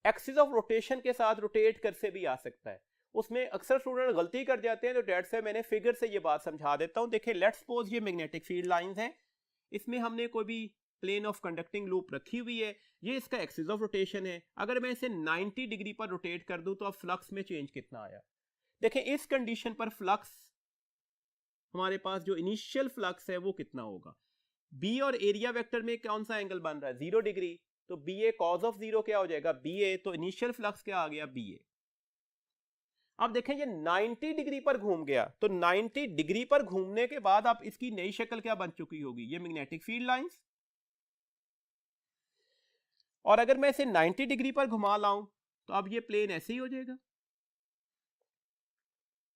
A: एक्सिस ऑफ रोटेशन के साथ रोटेट कर से भी आ सकता है। उसमें अक्सर स्टूडेंट गलती कर जाते हैं, तो दैट्स व्हाई मैंने फिगर से ये बात समझा देता हूं। देखिए, लेट्स सपोज ये मैग्नेटिक फील्ड लाइंस हैं, इसमें हमने कोई भी प्लेन ऑफ कंडक्टिंग लूप रखी हुई है, ये इसका एक्सिस ऑफ रोटेशन है। अगर मैं इसे 90 डिग्री पर रोटेट कर दूं तो अब फ्लक्स में चेंज कितना आया। देखें, इस कंडीशन पर फ्लक्स, हमारे पास जो इनिशियल फ्लक्स है वो कितना होगा। बी और एरिया वेक्टर में कौन सा एंगल बन रहा है, 0 डिग्री, तो बी ए कॉज ऑफ 0 क्या हो जाएगा, बी ए। तो इनिशियल फ्लक्स क्या आ गया, बी ए। अब देखें, ये 90 डिग्री पर घूम गया, तो 90 डिग्री पर घूमने के बाद आप इसकी नई शक्ल क्या बन चुकी होगी, ये मैग्नेटिक फील्ड लाइंस। और अगर मैं इसे 90 डिग्री पर घुमा लाऊं तो अब ये प्लेन ऐसे ही हो जाएगा।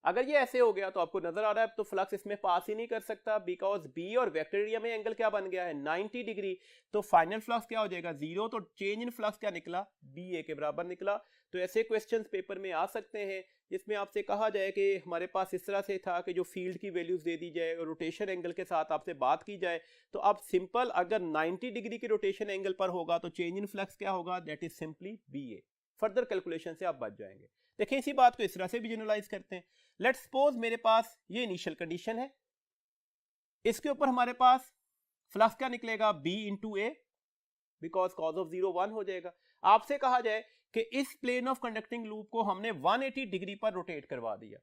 A: अगर ये ऐसे हो गया तो आपको नजर आ रहा है तो फ्लक्स इसमें पास ही नहीं कर सकता, बिकॉज बी और वेक्टर एरिया में एंगल क्या बन गया है, 90 डिग्री। तो फाइनल फ्लक्स क्या हो जाएगा, 0। तो चेंज इन फ्लक्स क्या निकला, बी ए के बराबर निकला। तो ऐसे क्वेश्चंस पेपर में आ सकते हैं जिसमें आपसे कहा जाए कि हमारे पास इस तरह से था कि जो फील्ड की वैल्यूज दे दी जाए और रोटेशन एंगल के साथ आपसे बात की जाए, तो आप सिंपल अगर 90 डिग्री के रोटेशन एंगल पर होगा तो चेंज इन फ्लक्स क्या होगा, that is simply B A. Further calculation से आप बच जाएंगे। देखिए, इसी बात को इस तरह से भी जनरलाइज करते हैं। लेट्स सपोज मेरे पास ये इनिशियल कंडीशन है, इसके ऊपर हमारे पास फ्लक्स क्या निकलेगा, b into A, because cause of 0 1 हो जाएगा। आपसे कहा जाए कि इस प्लेन ऑफ कंडक्टिंग लूप को हमने 180 डिग्री पर रोटेट करवा दिया।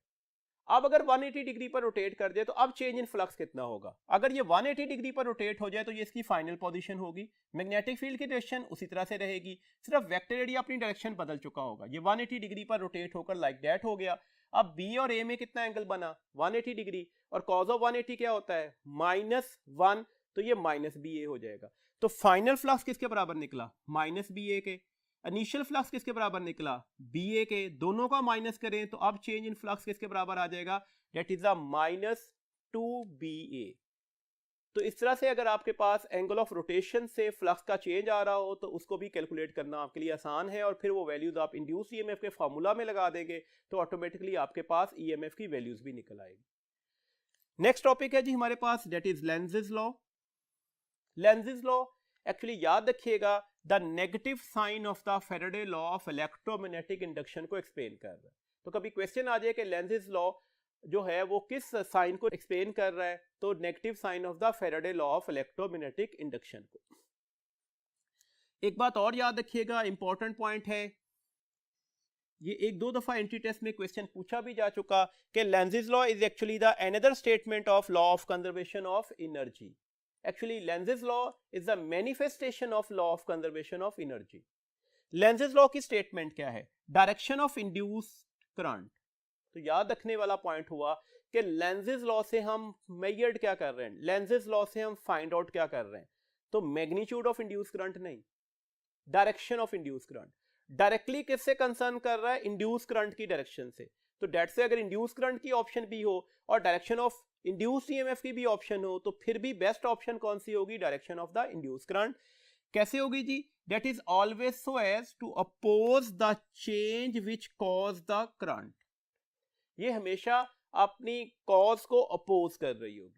A: अब अगर 180 डिग्री पर रोटेट कर दे तो अब चेंज इन फ्लक्स कितना होगा। अगर ये 180 डिग्री पर रोटेट हो जाए तो ये इसकी फाइनल पोजीशन होगी, मैग्नेटिक फील्ड की डायरेक्शन उसी तरह से रहेगी, सिर्फ वेक्टर एरिया अपनी डायरेक्शन बदल चुका होगा। ये 180 डिग्री पर रोटेट होकर लाइक दैट हो गया। अब बी और ए में कितना एंगल बना, 180 डिग्री, और कॉज ऑफ 180 क्या होता है, -1, तो ये माइनस बी ए हो जाएगा। तो फाइनल फ्लक्स किसके बराबर निकला, माइनस बी ए के। इनिशियल फ्लक्स किसके बराबर निकला, बी ए के। दोनों का माइनस करें तो अब चेंज इन फ्लक्स किसके बराबर आ जाएगा, दैट इज -2BA। तो इस तरह से अगर आपके पास एंगल ऑफ रोटेशन से फ्लक्स का चेंज आ रहा हो तो उसको भी कैलकुलेट करना आपके लिए आसान है, और फिर वो वैल्यूज आप इंड्यूस ईएमएफ के फार्मूला में लगा देंगे तो ऑटोमेटिकली आपके पास ईएमएफ की वैल्यूज भी निकल आएगी। नेक्स्ट टॉपिक है जी हमारे पास, that is Lenz's law. Lenz's law actually याद रखिएगा the negative sign of the Faraday law of electromagnetic induction को एक्सप्लेन कर रहा है। तो कभी क्वेश्चन आ जाए कि लेंज़ेस लॉ जो है वो किस साइन को एक्सप्लेन कर रहा है, तो negative sign of the Faraday law of electromagnetic induction को। एक बात और याद रखिएगा, इंपॉर्टेंट पॉइंट है, ये 1-2 दफा एंट्री टेस्ट में क्वेश्चन पूछा भी जा चुका कि Lenz's law is actually the another statement of law of conservation of energy. Actually, Lenz's law is the manifestation of law of conservation of energy. Lenz's law की स्टेटमेंट क्या है, direction of induced current तो याद रखने वाला point हुआ कि Lenz's law से हम मेजर्ड क्या कर रहे हैं, लेंजेस लॉ से हम फाइंड आउट क्या कर रहे हैं, तो मैग्नीट्यूड ऑफ इंड्यूस करंट नहीं, direction of induce current. Directly किससे कंसर्न कर रहा है, इंड्यूस करंट की डायरेक्शन से। तो डेट से अगर इंड्यूस करंट की ऑप्शन भी हो और डायरेक्शन ऑफ इंड्यूस ईएमएफ की भी ऑप्शन हो, तो फिर भी बेस्ट ऑप्शन कौन सी होगी, direction of the induce current. कैसे होगी जी, that is always so as to oppose the change which cause the current. ये हमेशा अपनी कॉज को अपोज कर रही होगी।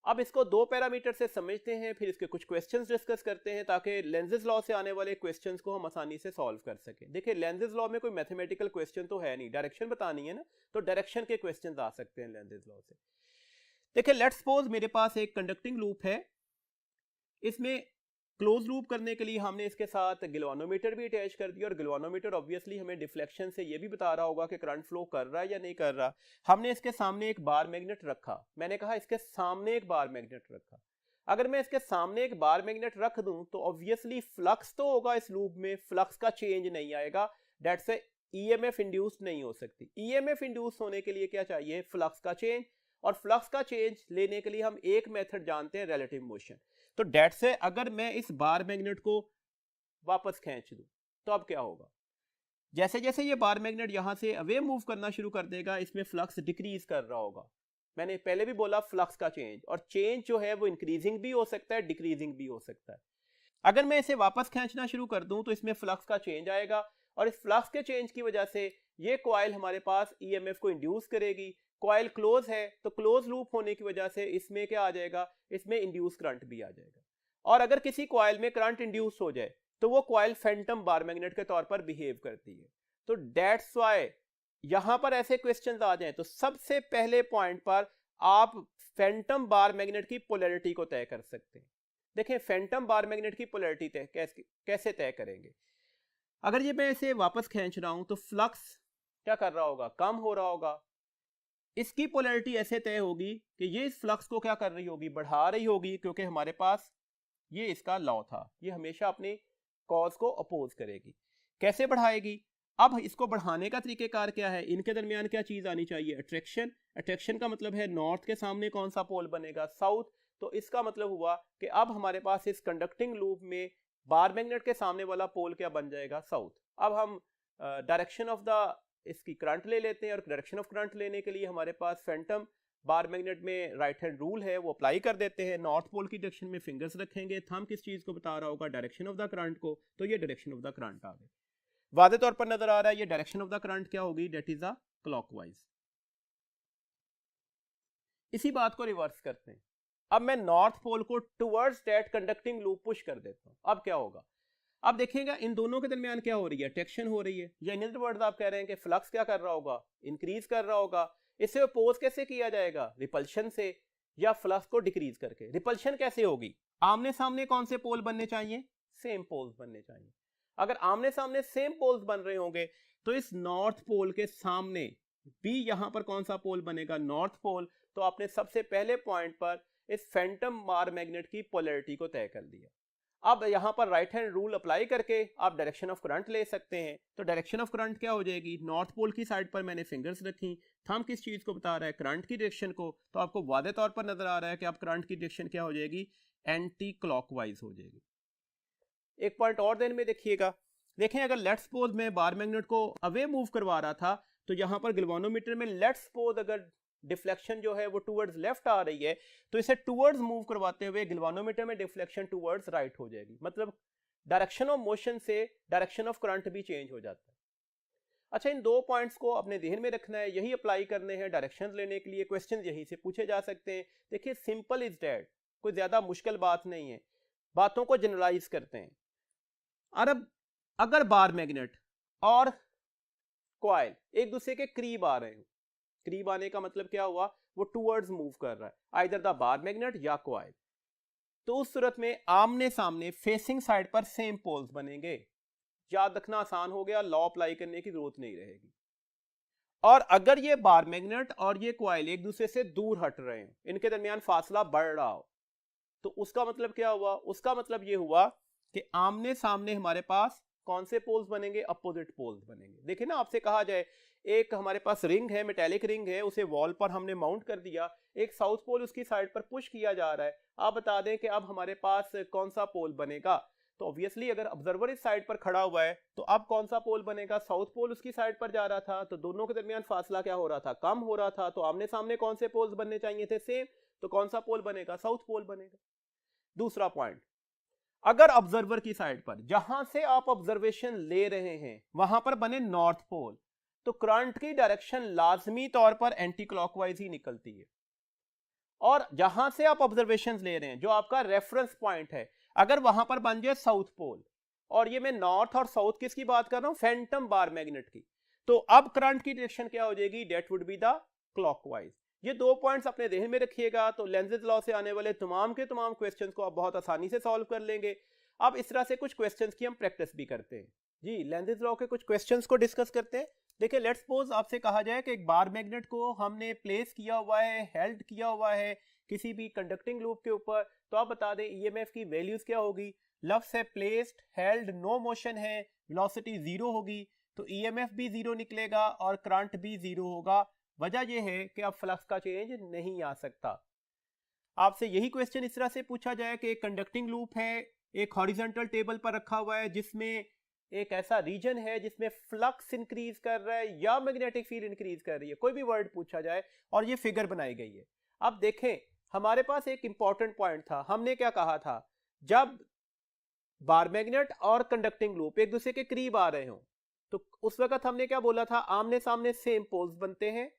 A: अब इसको दो पैरामीटर से समझते हैं, फिर इसके कुछ क्वेश्चंस डिस्कस करते हैं ताकि लेंजेस लॉ से आने वाले क्वेश्चंस को हम आसानी से सॉल्व कर सकें। देखिए लेंजेस लॉ में कोई मैथमेटिकल क्वेश्चन तो है नहीं, डायरेक्शन बतानी है ना, तो डायरेक्शन के क्वेश्चंस आ सकते हैं लेंजेस लॉ से। देखिए लेट्स सपोज मेरे पास एक कंडक्टिंग लूप है, इसमें क्लोज लूप करने के लिए हमने इसके साथ गिलवानोमीटर भी अटैच कर दिया, और गिलवानोमीटर ऑब्वियसली हमें डिफ्लेक्शन से ये भी बता रहा होगा कि करंट फ्लो कर रहा है या नहीं कर रहा। हमने इसके सामने एक बार मैग्नेट रखा, मैंने कहा इसके सामने एक बार मैग्नेट रखा। अगर मैं इसके सामने एक बार मैग्नेट रख दूं तो ऑब्वियसली फ्लक्स तो होगा इस लूप में, फ्लक्स का चेंज नहीं आएगा, दैट्स ए ईएमएफ इंड्यूस्ड नहीं हो सकती। ईएमएफ इंड्यूस होने के लिए क्या चाहिए, फ्लक्स का चेंज, और फ्लक्स का चेंज लेने के लिए हम एक मेथड जानते हैं, रिलेटिव मोशन। तो डेट से अगर मैं इस बार मैग्नेट को वापस खींच दूं तो अब क्या होगा, जैसे जैसे ये बार मैग्नेट यहां से अवे मूव करना शुरू कर देगा, इसमें फ्लक्स डिक्रीज कर रहा होगा। मैंने पहले भी बोला फ्लक्स का चेंज, और चेंज जो है वो इंक्रीजिंग भी हो सकता है, डिक्रीजिंग भी हो सकता है। अगर मैं इसे वापस खींचना शुरू कर दूं तो इसमें फ्लक्स का चेंज आएगा, और इस फ्लक्स के चेंज की वजह से ये कॉइल हमारे पास ईएमएफ को इंड्यूस करेगी। कॉइल क्लोज है तो क्लोज लूप होने की वजह से इसमें क्या आ जाएगा, इसमें इंड्यूस करंट भी आ जाएगा। और अगर किसी कॉइल में करंट इंड्यूस हो जाए तो वो कॉइल फैंटम बार मैग्नेट के तौर पर बिहेव करती है। तो दैट्स व्हाई यहां पर ऐसे क्वेश्चंस आ जाएं तो सबसे पहले पॉइंट पर आप फैंटम बार मैग्नेट की पोलैरिटी को तय कर सकते हैं। देखें फैंटम बार मैग्नेट की पोलैरिटी कैसे तय करेंगे। अगर ये मैं इसे वापस खींच रहा हूं तो फ्लक्स क्या कर रहा होगा, कम हो रहा होगा। इसकी पोलैरिटी ऐसे तय होगी कि ये इस फ्लक्स को क्या कर रही होगी, बढ़ा रही होगी, क्योंकि हमारे पास ये इसका लॉ था, ये हमेशा अपनी कॉज को अपोज करेगी। कैसे बढ़ाएगी, अब इसको बढ़ाने का तरीकेकार क्या है, इनके दरमियान क्या चीज आनी चाहिए, अट्रैक्शन। अट्रैक्शन का मतलब है नॉर्थ के सामने कौन सा पोल बनेगा, साउथ। तो इसका मतलब हुआ कि अब हमारे पास इस कंडक्टिंग लूप में बार मैग्नेट के सामने वाला पोल क्या बन जाएगा, साउथ। अब हम डायरेक्शन ऑफ द इसकी करंट ले लेते हैं, और डायरेक्शन ऑफ करंट लेने के लिए हमारे पास फैंटम बार मैग्नेट में राइट हैंड रूल है, वो अप्लाई कर देते हैं। नॉर्थ पोल की डायरेक्शन में फिंगर्स रखेंगे, थंब किस चीज को बता रहा होगा, डायरेक्शन ऑफ द करंट को, तो ये डायरेक्शन ऑफ द करंट आ गई। वादे तौर पर नजर आ रहा है ये डायरेक्शन ऑफ द करंट क्या होगी, दैट इज अ क्लॉकवाइज। इसी बात को रिवर्स करते हैं, अब मैं नॉर्थ पोल को towards that conducting loop push कर देता हूं। अब क्या होगा, अब देखिएगा इन दोनों के दरमियान क्या हो रही है, अट्रैक्शन हो रही है, या इन अदर वर्ड्स आप कह रहे हैं कि फ्लक्स क्या कर रहा होगा, इंक्रीज कर रहा होगा। इसे अपोज कैसे किया जाएगा, रिपल्शन से, या फ्लक्स को डिक्रीज करके। रिपल्शन कैसे होगी, आमने सामने कौन से पोल बनने चाहिए, सेम पोल्स बनने चाहिए। अगर आमने सामने सेम पोल्स बन रहे होंगे तो इस नॉर्थ पोल के सामने भी यहां पर कौन सा पोल बनेगा, नॉर्थ पोल। तो आपने सबसे पहले पॉइंट पर इस फैंटम बार मैग्नेट की पोलैरिटी को तय कर दिया। अब यहां पर राइट हैंड रूल अप्लाई करके आप डायरेक्शन ऑफ करंट ले सकते हैं। तो डायरेक्शन ऑफ करंट क्या हो जाएगी, नॉर्थ पोल की साइड पर मैंने फिंगर्स रखी, थंब किस चीज को बता रहा है, करंट की डायरेक्शन को। तो आपको वादे तौर पर नजर आ रहा है कि आप करंट की डायरेक्शन क्या हो जाएगी, एंटी क्लॉकवाइज हो जाएगी। एक पॉइंट और ध्यान में देखिएगा, देखें अगर लेट्स सपोज मैं बार मैग्नेट को अवे मूव करवा रहा था तो यहां पर गैल्वेनोमीटर में लेट्स सपोज अगर डिफ्लेक्शन जो है वो टुवर्ड्स लेफ्ट आ रही है तो इसे टुवर्ड्स मूव करवाते हुए गैल्वेनोमीटर में डिफ्लेक्शन टुवर्ड्स राइट हो जाएगी। मतलब डायरेक्शन ऑफ मोशन से डायरेक्शन ऑफ करंट भी चेंज हो जाता है। अच्छा, इन दो पॉइंट्स को अपने ध्यान में रखना है, यही अप्लाई करने हैं डायरेक्शन लेने के लिए। क्वेश्चन यही से पूछे जा सकते हैं। देखिए सिंपल इज दैट, कोई ज्यादा मुश्किल बात नहीं है, बातों को जनरलाइज करते हैं। और अगर बार मैग्नेट और कॉइल एक दूसरे के करीब आ रहे हो, करीब आने का मतलब क्या हुआ, वो टुवर्ड्स मूव कर रहा है, आइदर द बार मैग्नेट या कॉइल, तो उस सूरत में आमने सामने फेसिंग साइड पर सेम पोल्स बनेंगे। याद रखना आसान हो गया, लॉ अप्लाई करने की जरूरत नहीं रहेगी। और अगर ये बार मैग्नेट और ये कॉइल एक दूसरे से दूर हट रहे हैं, इनके दरमियान फासला बढ़ रहा हो, तो उसका मतलब क्या हुआ, उसका मतलब ये हुआ कि आमने सामने हमारे पास कौन से पोल्स बनेंगे, अपोजिट पोल्स बनेंगे। देखिए ना, आपसे कहा जाए एक हमारे पास रिंग है, मेटेलिक रिंग है, उसे वॉल पर हमने माउंट कर दिया, एक साउथ पोल उसकी साइड पर पुश किया जा रहा है। आप बता दें कि अब हमारे पास कौन सा पोल बनेगा। तो ऑब्वियसली अगर ऑब्जर्वर इस साइड पर खड़ा हुआ है तो अब कौन सा पोल बनेगा, साउथ पोल उसकी साइड पर जा रहा था, तो दोनों के दरमियान फासला क्या हो रहा था, कम हो रहा था, तो आमने सामने कौन से पोल्स बनने चाहिए थे, सेम, तो कौन सा पोल बनेगा, साउथ पोल बनेगा। दूसरा पॉइंट, अगर ऑब्जर्वर की साइड पर जहां से आप ऑब्जर्वेशन ले रहे हैं वहां पर बने नॉर्थ पोल, तो करंट की डायरेक्शन लाजमी तौर पर एंटी क्लॉकवाइज ही निकलती है। और जहां से आप ऑब्जर्वेशन ले रहे हैं, जो आपका रेफरेंस पॉइंट है, अगर वहां पर बन जाए साउथ पोल, और ये मैं नॉर्थ और साउथ किसकी बात कर रहा हूं, फैंटम बार मैग्नेट की, तो अब करंट की डायरेक्शन क्या हो जाएगी, that would be the clockwise. ये दो पॉइंट्स अपने ध्यान में रखिएगा, तो लेंजेज लॉ से आने वाले तमाम के तमाम क्वेश्चंस को आप बहुत आसानी से सॉल्व कर लेंगे। अब इस तरह से कुछ क्वेश्चंस की हम प्रैक्टिस भी करते हैं जी, लेंजेज लॉ के कुछ क्वेश्चंस को डिस्कस करते हैं। देखिए, लेट्स सपोज आपसे कहा जाए कि एक बार मैग्नेट को हमने प्लेस किया हुआ है, हेल्ड किया हुआ है किसी भी कंडक्टिंग लूप के ऊपर, तो आप बता दें ईएमएफ की वैल्यूज क्या होगी। लफ्ज है प्लेस्ड, हेल्ड, नो मोशन है, वेलोसिटी जीरो होगी, तो ईएमएफ भी जीरो निकलेगा और करंट भी जीरो होगा। वजह यह है कि अब फ्लक्स का चेंज नहीं आ सकता। आपसे यही क्वेश्चन इस तरह से पूछा जाए कि एक कंडक्टिंग लूप है, एक हॉरिजॉन्टल टेबल पर रखा हुआ है, जिसमें एक ऐसा रीजन है जिसमें फ्लक्स इंक्रीज कर रहा है या मैग्नेटिक फील्ड इंक्रीज कर रही है, कोई भी वर्ड पूछा जाए, और ये फिगर बनाई गई है। अब देखें, हमारे पास एक इंपॉर्टेंट पॉइंट था, हमने क्या कहा था, जब बार मैग्नेट और कंडक्टिंग लूप एक दूसरे के करीब आ रहे हो, तो उस वक्त हमने क्या बोला था, आमने सामने सेम पोल्स बनते हैं,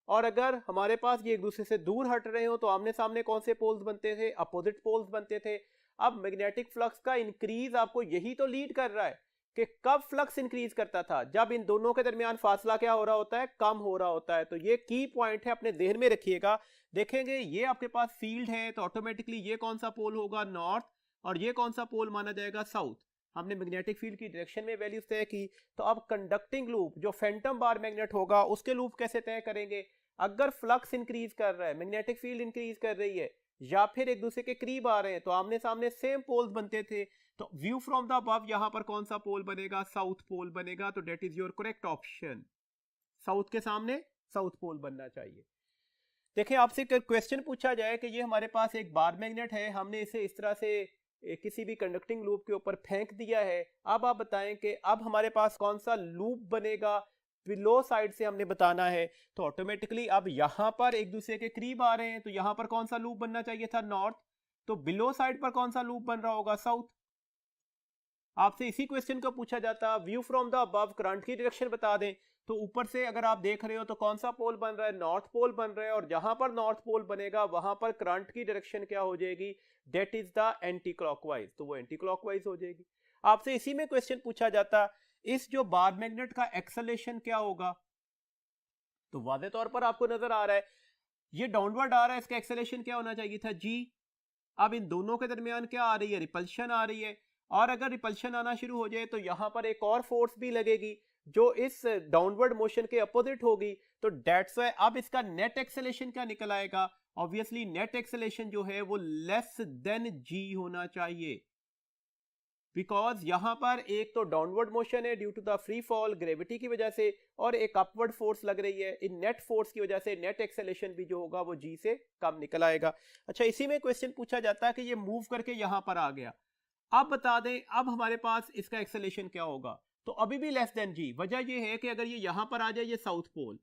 A: और अगर हमारे पास ये एक दूसरे से दूर हट रहे हो तो आमने सामने कौन से पोल्स बनते थे, अपोजिट पोल्स बनते थे। अब मैग्नेटिक फ्लक्स का इंक्रीज आपको यही तो लीड कर रहा है कि कब फ्लक्स इंक्रीज करता था, जब इन दोनों के दरमियान फासला क्या हो रहा होता है, कम हो रहा होता है। तो ये की पॉइंट है, अपने ध्यान में रखिएगा। देखेंगे ये आपके पास फील्ड है, तो ऑटोमेटिकली ये कौन सा पोल होगा, नॉर्थ, और ये कौन सा पोल माना जाएगा, साउथ। हमने मैग्नेटिक फील्ड की डायरेक्शन में वैल्यूज तय की, तो अब कंडक्टिंग लूप जो फैंटम बार मैग्नेट होगा उसके लूप कैसे तय करेंगे, अगर फ्लक्स इंक्रीज कर रहा है, मैग्नेटिक फील्ड इंक्रीज कर रही है, या फिर एक दूसरे के करीब आ रहे हैं, तो आमने सामने सेम पोल्स बनते थे, तो व्यू फ्रॉम द अबव यहां पर कौन सा पोल बनेगा, साउथ पोल बनेगा। तो that is your correct option, south के सामने साउथ पोल बनना चाहिए। देखिए, आपसे क्वेश्चन पूछा जाए कि ये हमारे पास एक बार मैग्नेट है, हमने इसे इस तरह से किसी भी कंडक्टिंग लूप के ऊपर फेंक दिया है। अब आप बताएं कि अब हमारे पास कौन सा लूप बनेगा, बिलो साइड से हमने बताना है, तो ऑटोमेटिकली अब यहां पर एक दूसरे के करीब आ रहे हैं, तो यहां पर कौन सा लूप बनना चाहिए था, नॉर्थ, तो बिलो साइड पर कौन सा लूप बन रहा होगा, साउथ। आपसे इसी क्वेश्चन को पूछा जाता, view from the above current की डायरेक्शन बता दें, तो ऊपर से अगर आप देख रहे हो तो कौन सा पोल बन रहा है, नॉर्थ पोल बन रहा है, और जहां पर नॉर्थ पोल बनेगा वहां पर करंट की डायरेक्शन क्या हो जाएगी, that is the anti clockwise, तो वो एंटी क्लॉकवाइज हो जाएगी। आपसे इसी में क्वेश्चन पूछा जाता, इस जो बार मैग्नेट का एक्सेलेरेशन क्या होगा, तो वादे तौर पर आपको नजर आ रहा है ये डाउनवर्ड आ रहा है, इसका एक्सेलेरेशन क्या होना चाहिए था, जी। अब इन दोनों के दरमियान क्या आ रही है, रिपल्शन आ रही है, और अगर रिपल्शन आना शुरू हो जाए तो यहां पर एक और फोर्स भी लगेगी जो इस डाउनवर्ड मोशन के अपोजिट होगी, तो डेट्स व्हाई अब इसका नेट एक्सेलेरेशन क्या निकल आएगा, ऑब्वियसली नेट एक्सेलेरेशन जो है वो लेस देन जी होना चाहिए, बिकॉज यहां पर एक तो डाउनवर्ड मोशन है due to the free fall gravity की वजह से, और एक अपवर्ड फोर्स लग रही है, इन नेट फोर्स की वजह से नेट एक्सेलेरेशन भी जो होगा वो जी से कम निकल आएगा। अच्छा, इसी में क्वेश्चन पूछा जाता है कि ये मूव करके यहां पर आ गया, अब बता दें अब हमारे पास इसका एक्सेलेरेशन क्या होगा, तो अभी भी लेस देन जी। वजह ये है कि अगर ये यहां पर आ जाए, ये साउथ पोल,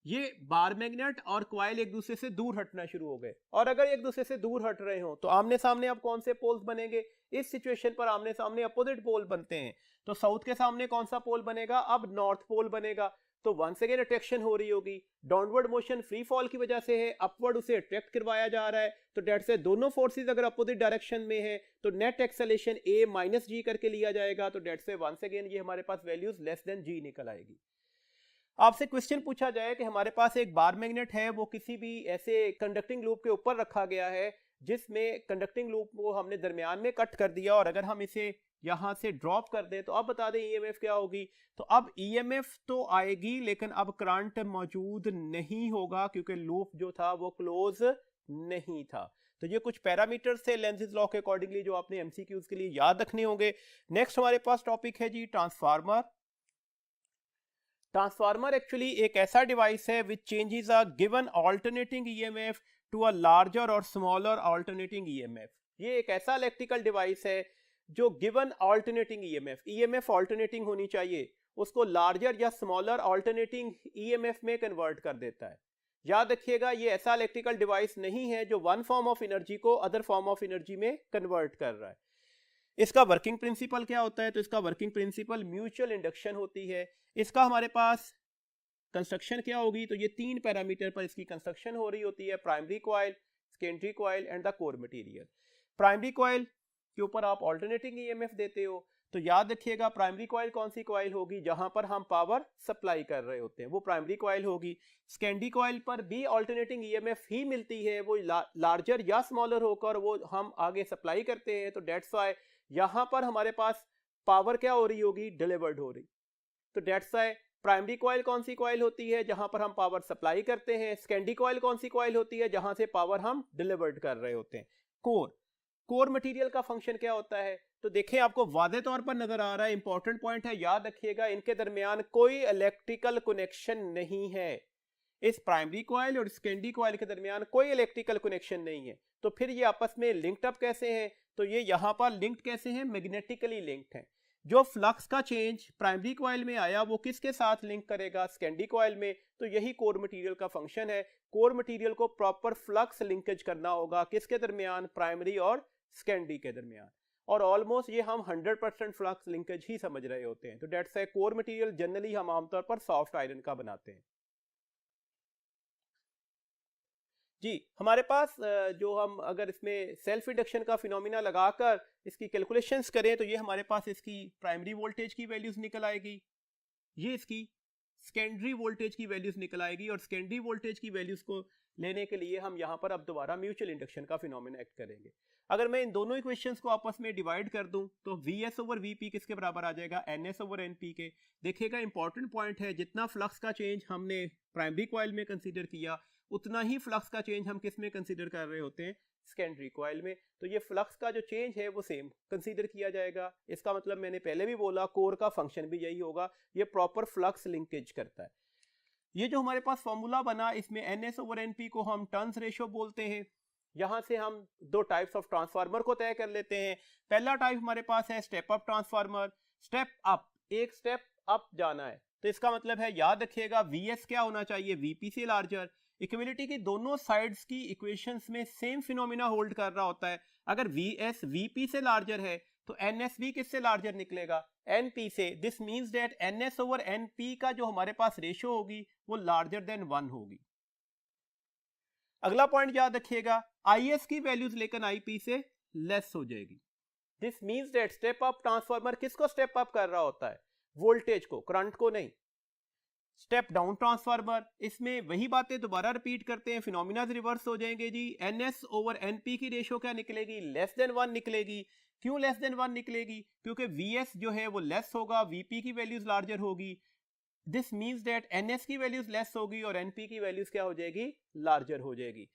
A: ये बार मैग्नेट और क्वाइल एक दूसरे से दूर हटना शुरू हो गए, और अगर एक दूसरे से दूर हट रहे हो तो आमने सामने अब कौन से पोल्स बनेंगे, इस सिचुएशन पर आमने सामने अपोजिट पोल बनते हैं, तो साउथ के सामने कौन सा पोल बनेगा, अब नॉर्थ पोल बनेगा। तो वंस अगेन अट्रैक्शन हो रही होगी, डाउनवर्ड मोशन फ्री फॉल की वजह से है, अपवर्ड उसे अट्रैक्ट करवाया जा रहा है, तो डेट से दोनों फोर्सेस अगर अपोजिट डायरेक्शन में है तो नेट एक्सेलेरेशन ए माइनस जी करके लिया जाएगा, तो डेट से वंस अगेन ये हमारे पास वैल्यूज लेस देन जी निकल आएगी। आपसे क्वेश्चन पूछा जाए कि हमारे पास एक बार मैग्नेट है, वो किसी भी ऐसे कंडक्टिंग लूप के ऊपर रखा गया है जिसमें कंडक्टिंग लूप को हमने दरमियान में कट कर दिया, और अगर हम इसे यहां से ड्रॉप कर दें तो अब बता दें ईएमएफ क्या होगी, तो अब ईएमएफ तो आएगी लेकिन अब करंट मौजूद नहीं होगा क्योंकि लूप जो था वो क्लोज नहीं था। तो ये कुछ पैरामीटर्स थे लेंजेज लॉ के अकॉर्डिंगली जो आपने एमसीक्यूज के लिए याद रखने होंगे। नेक्स्ट हमारे पास टॉपिक है जी ट्रांसफार्मर। ट्रांसफार्मर एक्चुअली एक ऐसा डिवाइस है which changes a given alternating EMF to a larger और स्मॉलर ऑल्टरनेटिंग ईएमएफ। ये एक ऐसा इलेक्ट्रिकल डिवाइस है जो गिवन ऑल्टरनेटिंग ईएमएफ ऑल्टरनेटिंग होनी चाहिए, उसको लार्जर या स्मॉलर ऑल्टरनेटिंग ईएमएफ में कन्वर्ट कर देता है। याद रखिएगा ये ऐसा इलेक्ट्रिकल डिवाइस नहीं है जो वन फॉर्म ऑफ एनर्जी को अदर फॉर्म ऑफ एनर्जी में कन्वर्ट कर रहा है। इसका वर्किंग प्रिंसिपल क्या होता है? तो इसका वर्किंग प्रिंसिपल म्यूचुअल इंडक्शन होती है। इसका हमारे पास कंस्ट्रक्शन क्या होगी? तो ये 3 पैरामीटर पर इसकी कंस्ट्रक्शन हो रही होती है, primary coil, secondary coil and the core material. Primary coil के ऊपर आप ऑल्टरनेटिंग ईएमएफ देते हो, तो याद रखिएगा प्राइमरी कॉइल कौन सी कॉइल होगी? जहां पर हम पावर सप्लाई कर रहे होते हैं वो प्राइमरी कॉइल होगी। सेकेंडरी कॉइल पर भी ऑल्टरनेटिंग ईएमएफ ही मिलती है, वो लार्जर या स्मॉलर होकर वो हम आगे सप्लाई करते हैं, तो डेट्स व्हाई यहां पर हमारे पास पावर क्या हो रही होगी? डिलीवर्ड हो रही। तो डेट्स व्हाई प्राइमरी कॉइल कौन सी कॉइल होती है? जहां पर हम पावर सप्लाई करते हैं। सेकेंडरी कॉइल कौन सी कॉइल होती है? जहां से पावर हम डिलीवर्ड कर रहे होते हैं। कोर मटेरियल का फंक्शन क्या होता है? तो देखें आपको वादे तौर पर नजर आ रहा है, इंपॉर्टेंट पॉइंट है, याद रखिएगा इनके दरमियान कोई इलेक्ट्रिकल कनेक्शन नहीं है। इस प्राइमरी कॉइल और सेकेंडरी कॉइल के दरमियान कोई इलेक्ट्रिकल कनेक्शन नहीं है। तो फिर ये आपस में लिंक्ड अप कैसे हैं? तो ये यहाँ पर लिंक्ड कैसे हैं? मैग्नेटिकली लिंक्ड हैं। जो फ्लक्स का चेंज प्राइमरी कॉइल में आया वो किसके साथ लिंक करेगा? सेकेंडरी कॉइल में। तो यही कोर मटेरियल का फंक्शन है। कोर मटेरियल को प्रॉपर फ्लक्स लिंकेज करना होगा किसके दरमियान? प्राइमरी और सेकेंडरी के दरमियान। और ऑलमोस्ट ये हम 100% फ्लक्स लिंकेज ही समझ रहे होते हैं। तो dates why core material generally हम आमतौर पर सॉफ्ट आयरन का बनाते हैं। जी, हमारे पास जो हम अगर इसमें सेल्फ इंडक्शन का फिनोमिना लगाकर इसकी कैलकुलेशंस करें तो ये हमारे पास इसकी प्राइमरी वोल्टेज की वैल्यूज निकल आएगी, ये इसकी सेकेंडरी वोल्टेज की वैल्यूज निकल आएगी, और सेकेंडरी वोल्टेज की वैल्यूज को लेने के लिए हम यहाँ पर अब दोबारा म्यूचुअल इंडक्शन का फिनोमिना एक्ट करेंगे। अगर मैं इन दोनों इक्वेशंस को आपस में डिवाइड कर दूं तो Vs ओवर Vp किसके बराबर आ जाएगा? Ns ओवर Np के। देखिएगा इंपॉर्टेंट पॉइंट है, जितना फ्लक्स का चेंज हमने प्राइमरी कॉइल में कंसीडर किया उतना ही फ्लक्स का चेंज हम किस में कंसीडर कर रहे होते हैं? सेकेंडरी कॉइल में। तो ये फ्लक्स का जो चेंज है वो सेम कंसीडर किया जाएगा। इसका मतलब मैंने पहले भी बोला कोर का फंक्शन भी यही होगा, ये प्रॉपर फ्लक्स लिंकेज करता है। ये जो हमारे पास फॉर्मूला बना इसमें Ns ओवर Np को हम टर्न्स रेशियो बोलते हैं। यहां से हम दो टाइप्स ऑफ ट्रांसफार्मर को तय कर लेते हैं। पहला टाइप हमारे पास है step up transformer. Step up, एक स्टेप अप जाना है, तो इसका मतलब है याद रखिएगा Vs क्या होना चाहिए? Vp से लार्जर। इक्वलिटी की दोनों साइड्स की इक्वेशंस में सेम फिनोमिना होल्ड कर रहा होता है। अगर Vs Vp से लार्जर है तो Ns भी किससे लार्जर निकलेगा? Np से। This means that Ns over Np का जो हमारे पास रेशियो होगी वो लार्जर देन 1 होगी। अगला पॉइंट याद रखिएगा, Is की वैल्यूज लेकर Ip से लेस हो जाएगी। This means that step up transformer किसको स्टेप अप कर रहा होता है? वोल्टेज को, करंट को नहीं। स्टेप डाउन ट्रांसफार्मर, इसमें वही बातें दोबारा रिपीट करते हैं, फिनोमिना रिवर्स हो जाएंगे जी। Ns ओवर Np की रेशियो क्या निकलेगी? लेस देन 1 निकलेगी। क्यों लेस देन 1 निकलेगी? क्योंकि Vs जो है वो लेस होगा, Vp की वैल्यूज लार्जर होगी। दिस मींस दैट Ns की वैल्यूज लेस होगी और Np की वैल्यूज क्या हो जाएगी? लार्जर हो जाएगी।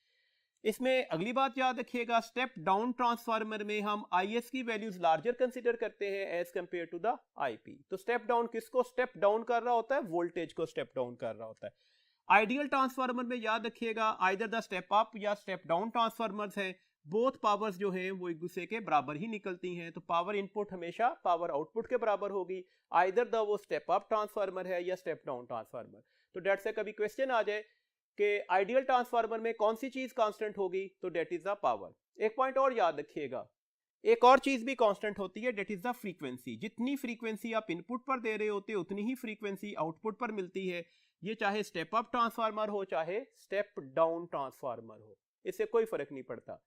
A: इसमें अगली बात याद रखिएगा, स्टेप डाउन ट्रांसफार्मर में हम Is की वैल्यूज लार्जर कंसीडर करते हैं as compare to the Ip। तो स्टेप डाउन किसको स्टेप डाउन कर रहा होता है? वोल्टेज को स्टेप डाउन कर रहा होता है। आइडियल ट्रांसफार्मर में याद रखिएगा आइदर द स्टेप अप या स्टेप डाउन ट्रांसफार्मर्स है, बोथ पावर्स जो है वो एक दूसरे के बराबर ही निकलती हैं। तो पावर इनपुट हमेशा पावर आउटपुट के बराबर होगी, आइदर द वो स्टेप अप ट्रांसफार्मर है या स्टेप डाउन ट्रांसफार्मर। तो डेट से कभी क्वेश्चन आ जाए कि आइडियल ट्रांसफार्मर में कौन सी चीज कांस्टेंट होगी, तो डेट इज द पावर। एक पॉइंट और याद रखिएगा, एक और चीज भी कांस्टेंट होती है, डेट इज द फ्रीक्वेंसी। जितनी फ्रीक्वेंसी आप इनपुट पर दे रहे होते हैं उतनी ही फ्रीक्वेंसी आउटपुट पर मिलती है। ये चाहे स्टेप अप ट्रांसफार्मर हो चाहे स्टेप डाउन ट्रांसफार्मर हो, इससे कोई फर्क नहीं पड़ता।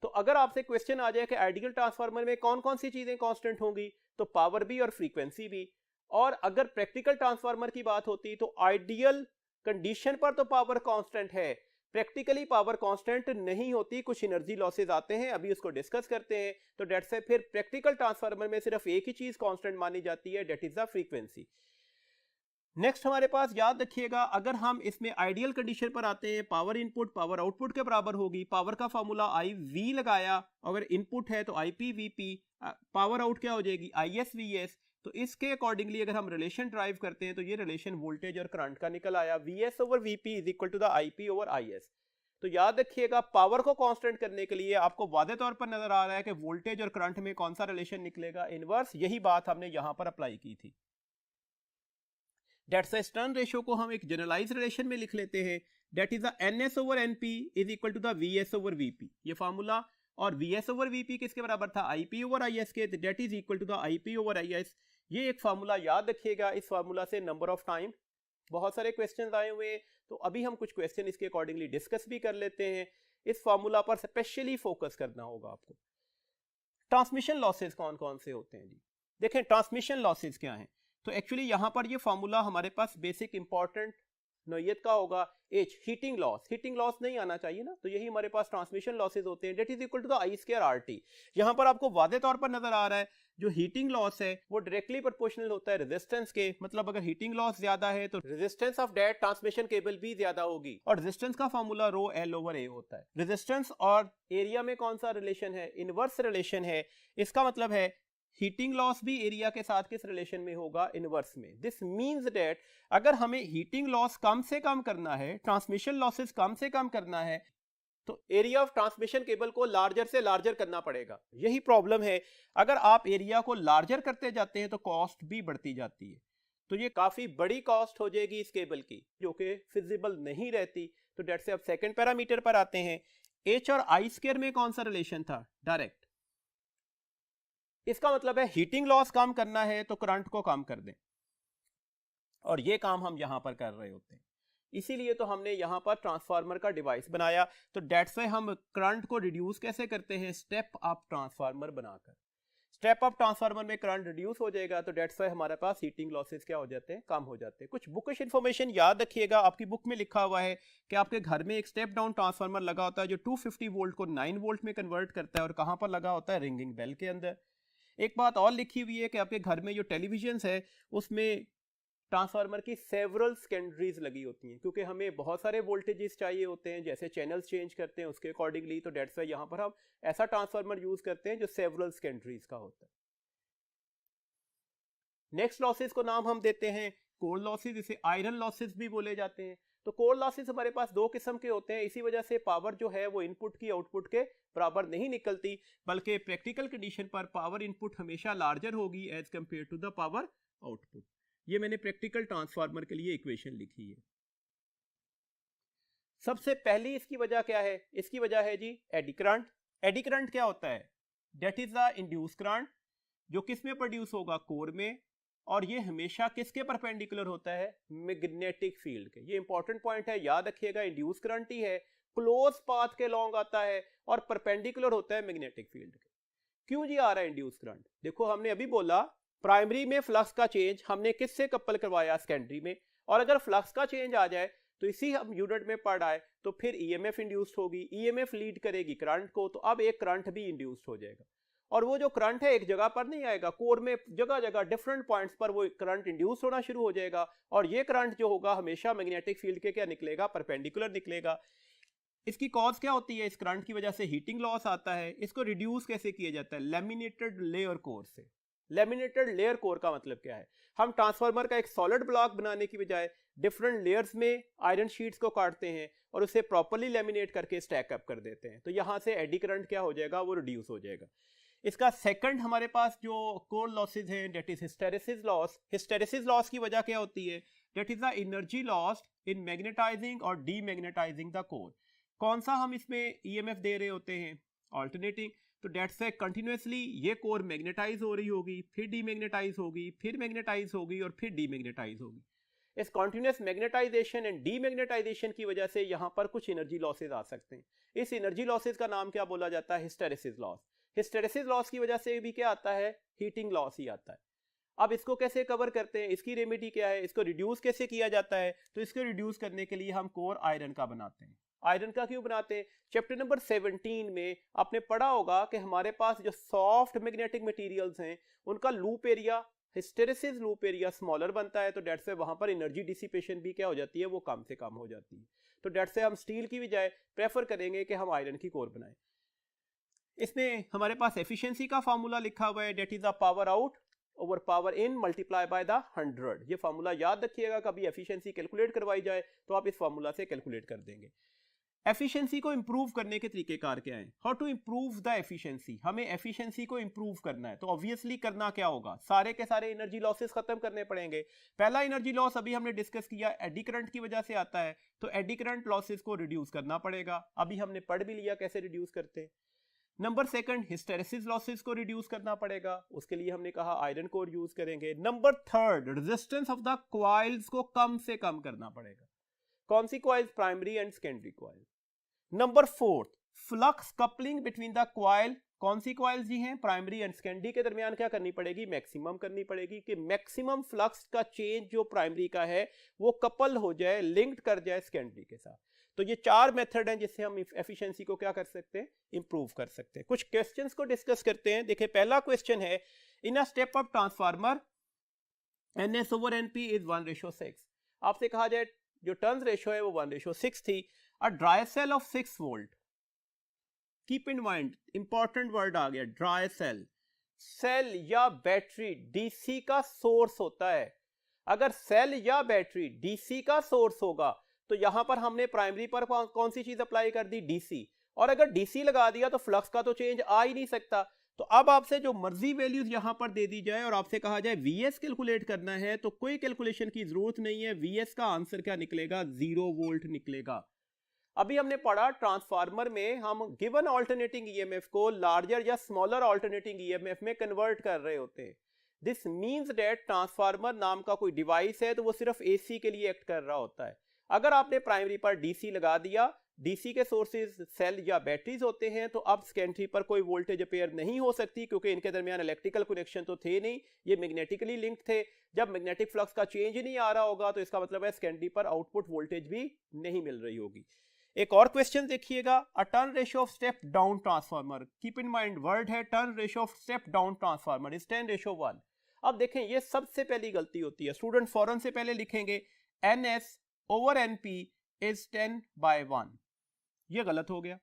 A: तो अगर आपसे क्वेश्चन आ जाए कि आइडियल ट्रांसफार्मर में कौन कौन सी चीजें कांस्टेंट होंगी, तो पावर भी और फ्रीक्वेंसी भी। और अगर प्रैक्टिकल ट्रांसफार्मर की बात होती तो आइडियल कंडीशन पर तो पावर कांस्टेंट है, प्रैक्टिकली पावर कांस्टेंट नहीं होती, कुछ एनर्जी लॉसेज आते हैं, अभी उसको डिस्कस करते हैं। तो डेट से फिर प्रैक्टिकल ट्रांसफार्मर में सिर्फ एक ही चीज कांस्टेंट मानी जाती है, that is the frequency. Next हमारे पास याद रखिएगा, अगर हम इसमें आइडियल कंडीशन पर आते हैं, पावर इनपुट पावर आउटपुट के बराबर होगी। पावर का फॉर्मूला IV लगाया, अगर इनपुट है तो IP VP, पावर आउट क्या हो जाएगी? IS VS। तो इसके अकॉर्डिंगली अगर हम रिलेशन ड्राइव करते हैं तो ये रिलेशन वोल्टेज और करंट का निकल आया, Vs over Vp is equal to the Ip over Is। तो याद रखिएगा पावर को कांस्टेंट करने के लिए आपको वादे तौर पर नजर आ रहा है कि वोल्टेज और करंट में कौन सा रिलेशन निकलेगा, इनवर्स। यही बात हमने यहां पर अप्लाई की थी। डेट्स स्टर्न रेशियो को हम एक जनरलाइज रिलेशन में लिख लेते हैं, that is the Ns over Np is equal to the Vs over Vp, ये फार्मूला। और Vs ओवर Vp किसके बराबर था, Ip ओवर Is के, that is equal to the Ip over Is। ये एक फार्मूला याद रखिएगा। इस फार्मूला से नंबर ऑफ टाइम बहुत सारे क्वेश्चंस आए हुए हैं, तो अभी हम कुछ क्वेश्चन इसके अकॉर्डिंगली डिस्कस भी कर लेते हैं। इस फार्मूला पर स्पेशली फोकस करना होगा आपको। ट्रांसमिशन लॉसेस कौन कौन से होते हैं जी, देखें ट्रांसमिशन लॉसेस क्या हैं। तो एक्चुअली यहां पर ये फार्मूला हमारे पास बेसिक इंपॉर्टेंट नोयत का होगा, एच हीटिंग लॉस नहीं आना चाहिए ना, तो यही हमारे पास ट्रांसमिशन लॉसेस होते हैं, that is equal to the I square R T. यहां पर आपको वादे तौर पर नजर आ रहा है जो हीटिंग लॉस है वो डायरेक्टली प्रोपोर्शनल होता है रेजिस्टेंस के, मतलब अगर हीटिंग लॉस ज्यादा है तो resistance of that transmission cable भी ज्यादा होगी। और रेजिस्टेंस का फार्मूला रो एल ओवर ए होता है। रेजिस्टेंस और एरिया में कौन सा रिलेशन है, इनवर्स रिलेशन है। इसका मतलब है हीटिंग लॉस भी एरिया के साथ किस रिलेशन में होगा, इनवर्स में। दिस मींस दैट अगर हमें हीटिंग लॉस कम से कम करना है, ट्रांसमिशन लॉसेस कम से कम करना है, तो एरिया ऑफ ट्रांसमिशन केबल को लार्जर से लार्जर करना पड़ेगा। यही प्रॉब्लम है, अगर आप एरिया को लार्जर करते जाते हैं तो कॉस्ट भी बढ़ती जाती है। तो ये काफी बड़ी कॉस्ट हो जाएगी इस केबल की, जो कि फिजिबल नहीं रहती। तो डेट से अब सेकंड पैरामीटर पर आते हैं। एच और आई स्क्वायर में कौन सा रिलेशन था, डायरेक्ट। इसका मतलब है हीटिंग लॉस कम करना है तो करंट को कम कर दें, और ये काम हम यहां पर कर रहे होते हैं। इसीलिए तो हमने यहां पर ट्रांसफार्मर का डिवाइस बनाया। तो डेट्स से हम करंट को रिड्यूस कैसे करते हैं, स्टेप अप ट्रांसफार्मर बनाकर। स्टेप अप ट्रांसफार्मर में करंट रिड्यूस हो जाएगा, तो डेट्स से हमारे पास हीटिंग लॉसेस क्या हो जाते हैं, कम हो जाते हैं। कुछ बुकिश इन्फॉर्मेशन याद रखिएगा, आपकी बुक में लिखा हुआ है कि आपके घर में एक स्टेप डाउन ट्रांसफार्मर लगा होता है जो 250 वोल्ट को 9 वोल्ट में कन्वर्ट करता है, और कहां पर लगा होता है, रिंगिंग बेल के अंदर। एक बात और लिखी हुई है कि आपके घर में जो टेलीविजन है उसमें ट्रांसफार्मर की सेवरल सेकेंडरीज लगी होती हैं, क्योंकि हमें बहुत सारे वोल्टेजेस चाहिए होते हैं, जैसे चैनल्स चेंज करते हैं उसके अकॉर्डिंगली। तो डेट्स वाई यहां पर हम ऐसा ट्रांसफार्मर यूज करते हैं जो सेवरल सेकेंडरीज का होता है। नेक्स्ट लॉसेस को नाम हम देते हैं कोर लॉसेस, जिसे आयरन लॉसेस भी बोले जाते हैं। तो कोर लॉसेस हमारे पास दो किस्म के होते हैं, इसी वजह से पावर जो है वो इनपुट की आउटपुट के बराबर नहीं निकलती, बल्कि प्रैक्टिकल कंडीशन पर पावर इनपुट हमेशा लार्जर होगी as compare to the power output. ये मैंने प्रैक्टिकल ट्रांसफार्मर के लिए इक्वेशन लिखी है। सबसे पहली इसकी वजह क्या है, इसकी वजह है जी एडी करंट। एडी करंट क्या होता है, that is the induce current, जो किस में प्रोड्यूस होगा, कोर में, और ये हमेशा किसके परपेंडिकुलर होता है, मैग्नेटिक फील्ड के। ये इंपॉर्टेंट पॉइंट है, याद रखिएगा। इंड्यूस करंट ही है, क्लोज पाथ के लॉन्ग आता है और परपेंडिकुलर होता है मैग्नेटिक फील्ड के। क्यों जी आ रहा है इंड्यूस करंट, देखो हमने अभी बोला प्राइमरी में फ्लक्स का चेंज हमने किससे कपल करवाया, सेकेंडरी में। और अगर फ्लक्स का चेंज आ जाए तो इसी हम यूनिट में पढ़ आए, तो फिर ईएमएफ इंड्यूस्ड होगी, ईएमएफ लीड करेगी करंट को, तो अब एक करंट भी इंड्यूस्ड हो जाएगा। और वो जो करंट है एक जगह पर नहीं आएगा, कोर में जगह जगह डिफरेंट पॉइंट्स पर वो करंट इंड्यूस होना शुरू हो जाएगा। और ये करंट जो होगा हमेशा मैग्नेटिक फील्ड के क्या निकलेगा, परपेंडिकुलर निकलेगा। इसकी कॉज क्या होती है, इस करंट की वजह से हीटिंग लॉस आता है। इसको रिड्यूस कैसे किया जाता है, लैमिनेटेड लेयर कोर से। लैमिनेटेड लेयर कोर का मतलब क्या है, हम ट्रांसफार्मर का एक सॉलिड ब्लॉक बनाने की बजाय डिफरेंट लेयर्स में आयरन शीट्स को काटते हैं और उसे प्रॉपर्ली लैमिनेट करके स्टैक अप कर देते हैं। तो यहां से एडी करंट क्या हो जाएगा, वो रिड्यूस हो जाएगा। इसका सेकंड हमारे पास जो कोर लॉसेज है, that is hysteresis loss. Hysteresis loss की वजह क्या होती है, that is the energy lost in magnetising और डीमैग्नेटाइजिंग द कोर। कौन सा हम इसमें ईएमएफ दे रहे होते हैं, ऑल्टरनेटिंग। तो डेट से कंटिन्यूसली ये कोर मैग्नेटाइज हो रही होगी, फिर डीमैग्नेटाइज होगी, फिर मैग्नेटाइज होगी और फिर डीमैग्नेटाइज होगी। इस कॉन्टिन्यूस मैग्नेटाइजेशन एंड डीमैग्नेटाइजेशन की वजह से यहाँ पर कुछ एनर्जी लॉसेज आ सकते हैं। इस एनर्जी लॉसेज का नाम क्या बोला जाता है, हिस्टेरेसिस लॉस। हिस्टेरेसिस लॉस की वजह से भी क्या आता है, हीटिंग लॉस ही आता है। अब इसको कैसे कवर करते हैं, इसकी रेमेडी क्या है, इसको रिड्यूस कैसे किया जाता है। तो इसको रिड्यूस करने के लिए हम कोर आयरन का बनाते हैं। आयरन का क्यों बनाते हैं, चैप्टर नंबर 17 में आपने पढ़ा होगा कि हमारे पास जो सॉफ्ट मैग्नेटिक मटेरियल्स हैं उनका loop area, hysteresis loop area smaller बनता है। तो डेट से वहां पर एनर्जी डिसिपेशन भी क्या हो जाती है, वो कम से कम हो जाती है। तो डेट से हम स्टील की बजाय प्रेफर करेंगे कि हम आयरन की कोर बनाएं। इसमें हमारे पास एफिशिएंसी का फार्मूला लिखा हुआ है, that is the power out over power in multiply by the 100। ये फार्मूला याद रखिएगा, कभी एफिशिएंसी कैलकुलेट करवाई जाए तो आप इस फार्मूला से कैलकुलेट कर देंगे। एफिशिएंसी को इंप्रूव करने के तरीकेकार क्या है? How to improve the efficiency. हमें एफिशिएंसी को इंप्रूव करना है तो ऑब्वियसली करना क्या होगा? सारे के सारे एनर्जी लॉसेस खत्म करने पड़ेंगे। पहला एनर्जी लॉस अभी हमने डिस्कस किया, एडी करंट की वजह से आता है, तो एडी करंट लॉसेस को रिड्यूस करना पड़ेगा। अभी हमने पढ़ भी लिया कैसे रिड्यूस करते हैं। नंबर सेकंड, हिस्टेरेसिस लॉसेस को रिड्यूस करना पड़ेगा, उसके लिए हमने कहा आयरन कोर यूज करेंगे। Number third, resistance of the coils को कम से कम करना पड़ेगा। कौन सी coils? Primary and secondary coil. Number fourth, flux coupling between the coil. कौन सी कॉइल्स जी हैं? प्राइमरी एंड सेकेंडरी के दरमियान क्या करनी पड़ेगी? मैक्सिमम करनी पड़ेगी कि मैक्सिमम फ्लक्स का चेंज जो प्राइमरी का है वो कपल हो जाए, लिंक्ड कर जाए सेकेंडरी के साथ। तो ये चार मेथड हैं जिससे हम एफिशिएंसी को क्या कर सकते हैं? इंप्रूव कर सकते हैं। कुछ क्वेश्चंस को डिस्कस करते हैं। देखिए पहला क्वेश्चन है, in a step up transformer NS over NP is 1:6। आपसे कहा जाए जो टर्न्स रेशियो है वो 1:6 थी। A dry cell of 6 volt, keep in mind important word आ गया, ड्राई सेल। सेल या बैटरी डीसी का सोर्स होता है। अगर सेल या बैटरी डीसी का सोर्स होगा तो यहां पर हमने प्राइमरी पर कौन सी चीज अप्लाई कर दी? डीसी। और अगर डीसी लगा दिया तो फ्लक्स का तो चेंज आ ही नहीं सकता। तो अब आपसे जो मर्जी वैल्यूज यहां पर दे दी जाए और आपसे कहा जाए वीएस कैलकुलेट करना है तो कोई कैलकुलेशन की जरूरत नहीं है। वीएस का आंसर क्या निकलेगा? 0 वोल्ट निकलेगा। अभी हमने पढ़ा ट्रांसफार्मर में हम गिवन ऑल्टरनेटिंग ईएमएफ को लार्जर या स्मॉलर ऑल्टरनेटिंग ईएमएफ में कन्वर्ट कर रहे होते हैं। दिस मींस दैट ट्रांसफार्मर नाम का कोई डिवाइस है तो वो सिर्फ एसी के लिए एक्ट कर रहा होता है। अगर आपने प्राइमरी पर डीसी लगा दिया, डीसी के सोर्सेज सेल या बैटरीज होते हैं, तो अब सेकेंडरी पर कोई वोल्टेज अपेयर नहीं हो सकती क्योंकि इनके दरमियान इलेक्ट्रिकल कनेक्शन तो थे नहीं, ये मैग्नेटिकली लिंक्ड थे। जब मैग्नेटिक फ्लक्स का चेंज ही नहीं आ रहा होगा तो इसका मतलब है सेकेंडरी पर आउटपुट वोल्टेज भी नहीं मिल रही होगी। एक और क्वेश्चन देखिएगा, a turn ratio of step down transformer. Keep in mind word है turn ratio of step down transformer is 10:1। अब देखें ये सबसे पहली गलती होती है, स्टूडेंट फौरन से पहले लिखेंगे NS over NP is 10/1। ये गलत हो गया।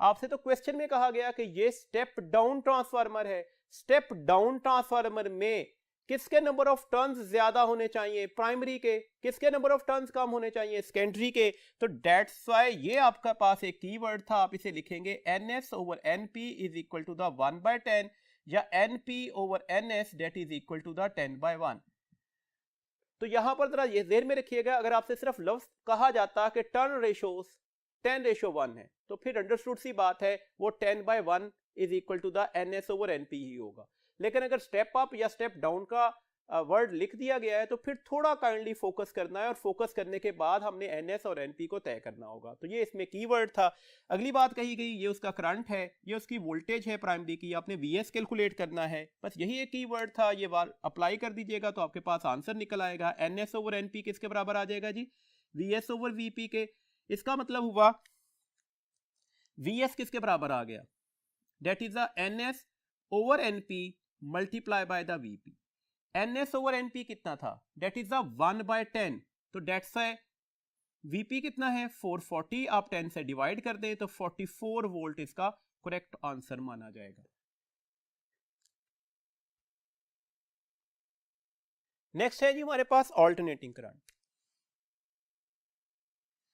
A: आपसे तो क्वेश्चन में कहा गया कि ये स्टेप डाउन ट्रांसफार्मर है। स्टेप डाउन ट्रांसफार्मर में किसके नंबर ऑफ टर्न्स ज्यादा होने चाहिए? प्राइमरी के। किसके नंबर ऑफ टर्न्स कम होने चाहिए? सेकेंडरी के। तो दैट्स व्हाई ये आपका पास एक कीवर्ड था, आप इसे लिखेंगे NS over NP is equal to the 1/10 या NP over NS that is equal to the 10/1। तो यहां पर जरा ये ध्यान में रखिएगा, अगर आपसे सिर्फ लफ्ज कहा जाता कि टर्न रेशियोस 10:1 है तो फिर अंडरस्टूड सी बात है वो 10/1 is equal to the NS over NP ही होगा। लेकिन अगर स्टेप अप या स्टेप डाउन का वर्ड लिख दिया गया है तो फिर थोड़ा काइंडली फोकस करना है और फोकस करने के बाद हमने NS और NP को तय करना होगा। तो ये इसमें कीवर्ड था। अगली बात कही गई ये उसका करंट है, ये उसकी वोल्टेज है प्राइमरी की, आपने VS कैलकुलेट करना है। बस यही एक कीवर्ड था, ये बार अप्लाई कर दीजिएगा तो आपके पास आंसर निकल आएगा। NS over NP किसके बराबर आ जाएगा जी? VS over VP के। इसका मतलब हुआ VS किसके बराबर आ गया? That is the NS over NP multiply by the VP। NS over NP कितना था? That is the 1/10। तो डेट्स है VP कितना है? 440। आप 10 से डिवाइड कर दें तो 44 वोल्ट इसका करेक्ट आंसर माना जाएगा। नेक्स्ट है जी हमारे पास ऑल्टरनेटिंग करंट।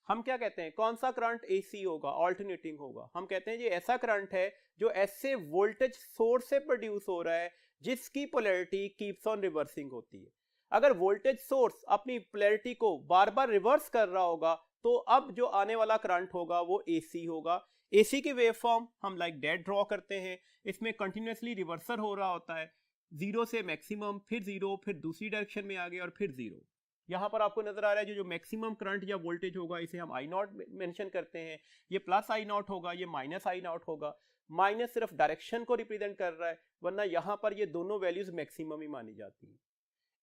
A: हम क्या कहते हैं? कौन सा करंट AC होगा? ऑल्टरनेटिंग होगा। हम कहते हैं जी ऐसा करंट है जो ऐसे वोल्टेज सोर्स से प्रोड्यूस हो रहा है जिसकी पोलैरिटी कीप्स ऑन रिवर्सिंग होती है। अगर वोल्टेज सोर्स अपनी पोलैरिटी को बार बार रिवर्स कर रहा होगा तो अब जो आने वाला करंट होगा वो AC होगा। AC की वेव फॉर्म हम लाइक दैट ड्रॉ करते हैं। इसमें कंटिन्यूसली रिवर्सल हो रहा होता है, 0 से मैक्सिमम, फिर 0, फिर दूसरी डायरेक्शन में आ गया और फिर 0। यहां पर आपको नजर आ रहा है जो मैक्सिमम करंट या वोल्टेज होगा इसे हम I0 मेंशन करते हैं। ये प्लस I0 होगा, ये माइनस I0 होगा। माइनस सिर्फ डायरेक्शन को रिप्रेजेंट कर रहा है, वरना यहां पर ये दोनों वैल्यूज मैक्सिमम ही मानी जाती है।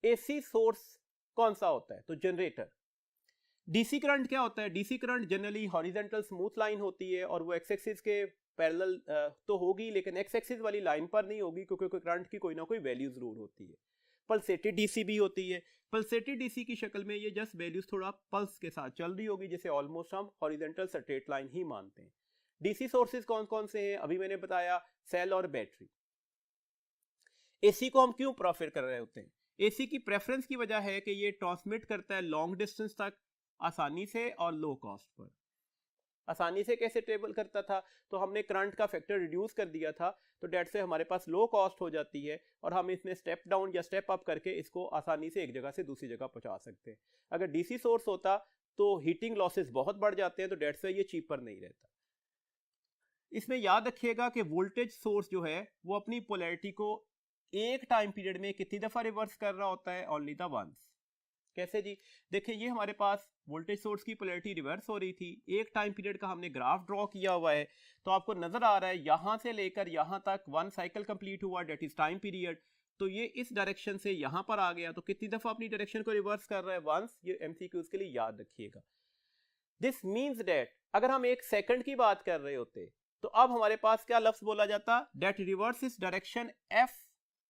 A: AC सोर्स कौन सा होता है? तो जनरेटर। DC करंट क्या होता है? DC current generally horizontal smooth line होती है और वो एक्स एक्सिस के पैरेलल तो होगी लेकिन एक्स एक्सिस वाली लाइन पर नहीं होगी क्योंकि करंट की कोई ना कोई वैल्यू जरूर होती है। पल्सेटेड DC भी होती है। पल्सेटेड DC की शक्ल में ये जस्ट वैल्यूज थोड़ा पल्स के साथ चल रही होगी जिसे ऑलमोस्ट हम हॉरिजॉन्टल स्ट्रेट लाइन ही मानते हैं। DC सोर्सेज कौन कौन से हैं? अभी मैंने बताया सेल और बैटरी। एसी को हम क्यों प्रेफर कर रहे होते हैं? एसी की प्रेफरेंस की वजह है कि ये ट्रांसमिट करता है लॉन्ग डिस्टेंस तक आसानी से और लो कॉस्ट पर। आसानी से कैसे ट्रेवल करता था? तो हमने करंट का फैक्टर रिड्यूस कर दिया था, तो डेट से हमारे पास लो कॉस्ट हो जाती है और हम इसमें स्टेप डाउन या स्टेप अप करके इसको आसानी से एक जगह से दूसरी जगह पहुंचा सकते हैं। अगर डीसी सोर्स होता तो हीटिंग लॉसेस बहुत बढ़ जाते हैं, तो डेट से ये चीपर नहीं रहता। इसमें याद रखिएगा कि वोल्टेज सोर्स जो है वो अपनी पोलैरिटी को एक टाइम पीरियड में कितनी दफा रिवर्स कर रहा होता है? Only the ones. कैसे जी? देखिए ये हमारे पास वोल्टेज सोर्स की पोलैरिटी रिवर्स हो रही थी, एक टाइम पीरियड का हमने ग्राफ ड्रॉ किया हुआ है, तो आपको नजर आ रहा है यहां से लेकर यहां तक वन साइकिल कंप्लीट हुआ, डेट इज टाइम पीरियड। तो ये इस डायरेक्शन से यहां पर आ गया, तो कितनी दफा अपनी डायरेक्शन को रिवर्स कर रहा है? वंस। ये एमसीक्यूज के लिए याद रखिएगा। दिस मीन्स डेट अगर हम एक सेकंड की बात कर रहे होते तो अब हमारे पास क्या लफ्ज बोला जाता? That reverse its direction F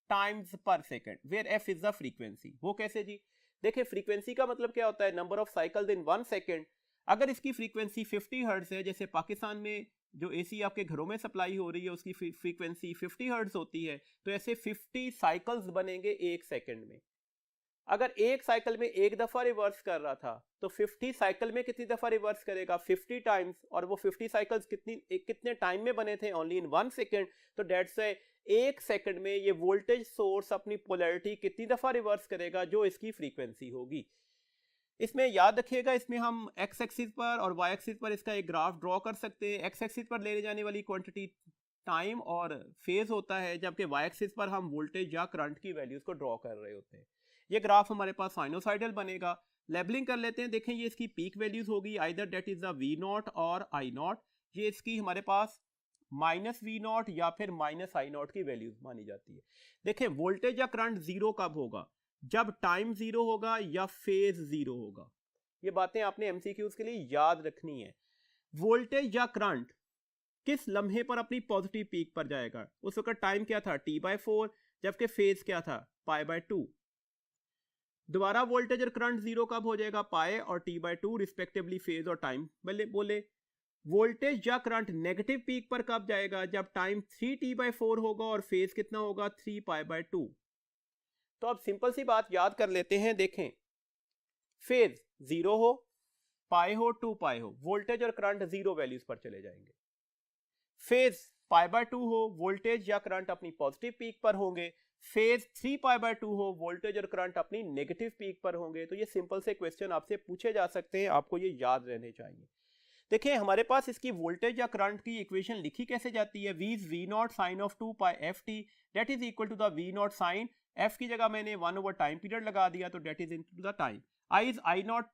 A: times per second, where F is the frequency. वो कैसे जी? देखिए फ्रीक्वेंसी का मतलब क्या होता है? Number of cycles in 1 second. अगर इसकी फ्रीक्वेंसी 50 हर्ट्ज है, जैसे पाकिस्तान में जो एसी आपके घरों में सप्लाई हो रही है उसकी फ्रीक्वेंसी 50 हर्ट्ज होती है, तो ऐसे 50 साइकिल्स बनेंगे एक सेकंड में। अगर एक साइकिल में एक दफा रिवर्स कर रहा था तो 50 साइकिल में कितनी दफा रिवर्स करेगा? 50 टाइम्स। और वो 50 साइकिल्स कितने टाइम में बने थे? Only in 1 second. तो डेट्स से एक सेकंड में ये वोल्टेज सोर्स अपनी पोलैरिटी कितनी दफा रिवर्स करेगा? जो इसकी फ्रीक्वेंसी होगी। इसमें याद रखिएगा, इसमें हम एक्स एक्सिस पर और वाई एक्सिस पर इसका एक ग्राफ ड्रॉ कर सकते हैं। एक्स एक्सिस पर लेने जाने वाली क्वांटिटी टाइम और फेज होता है, जबकि वाई एक्सिस पर हम वोल्टेज या करंट की वैल्यूज को ड्रॉ कर रहे होते हैं। ये ग्राफ हमारे पास साइनोसाइडल बनेगा। लेबलिंग कर लेते हैं। देखें ये इसकी पीक वैल्यूज होगी, either that is the V naught और आई नॉट। ये इसकी हमारे पास माइनस वी नॉट या फिर माइनस आई नॉट की वैल्यूज मानी जाती है। देखें वोल्टेज या करंट जीरो कब होगा? जब टाइम जीरो होगा या फेज जीरो होगा। ये बातें आपने एमसीक्यूज के लिए याद रखनी है। वोल्टेज या करंट किस लम्हे पर अपनी पॉजिटिव पीक पर जाएगा? उस वक्त टाइम क्या था? t/4, जबकि फेज क्या था? π/2। दोबारा वोल्टेज और करंट जीरो कब हो जाएगा? पाई और t/2 रिस्पेक्टिवली फेज और टाइम बोले। वोल्टेज या करंट नेगेटिव पीक पर कब जाएगा? जब टाइम 3t/4 होगा और फेज कितना होगा? 3π/2। तो अब सिंपल सी बात याद कर लेते हैं। देखें फेज जीरो हो, पाई हो, 2π हो, वोल्टेज और करंट जीरो वैल्यूज पर चले जाएंगे। फेज π/2 हो, वोल्टेज या करंट अपनी पॉजिटिव पीक पर होंगे। फेज 3π/2 हो, वोल्टेज और करंट अपनी नेगेटिव पीक पर होंगे। तो ये सिंपल से क्वेश्चन आपसे पूछे जा सकते हैं, आपको ये याद रहने चाहिए। देखिए हमारे पास इसकी वोल्टेज या करंट की इक्वेशन लिखी कैसे जाती है? V is V naught sine of 2π/ft, that is equal to the V naught sine, f की जगह मैंने 1 टाइम पीरियड लगा दिया, तो that is into the time. I is I not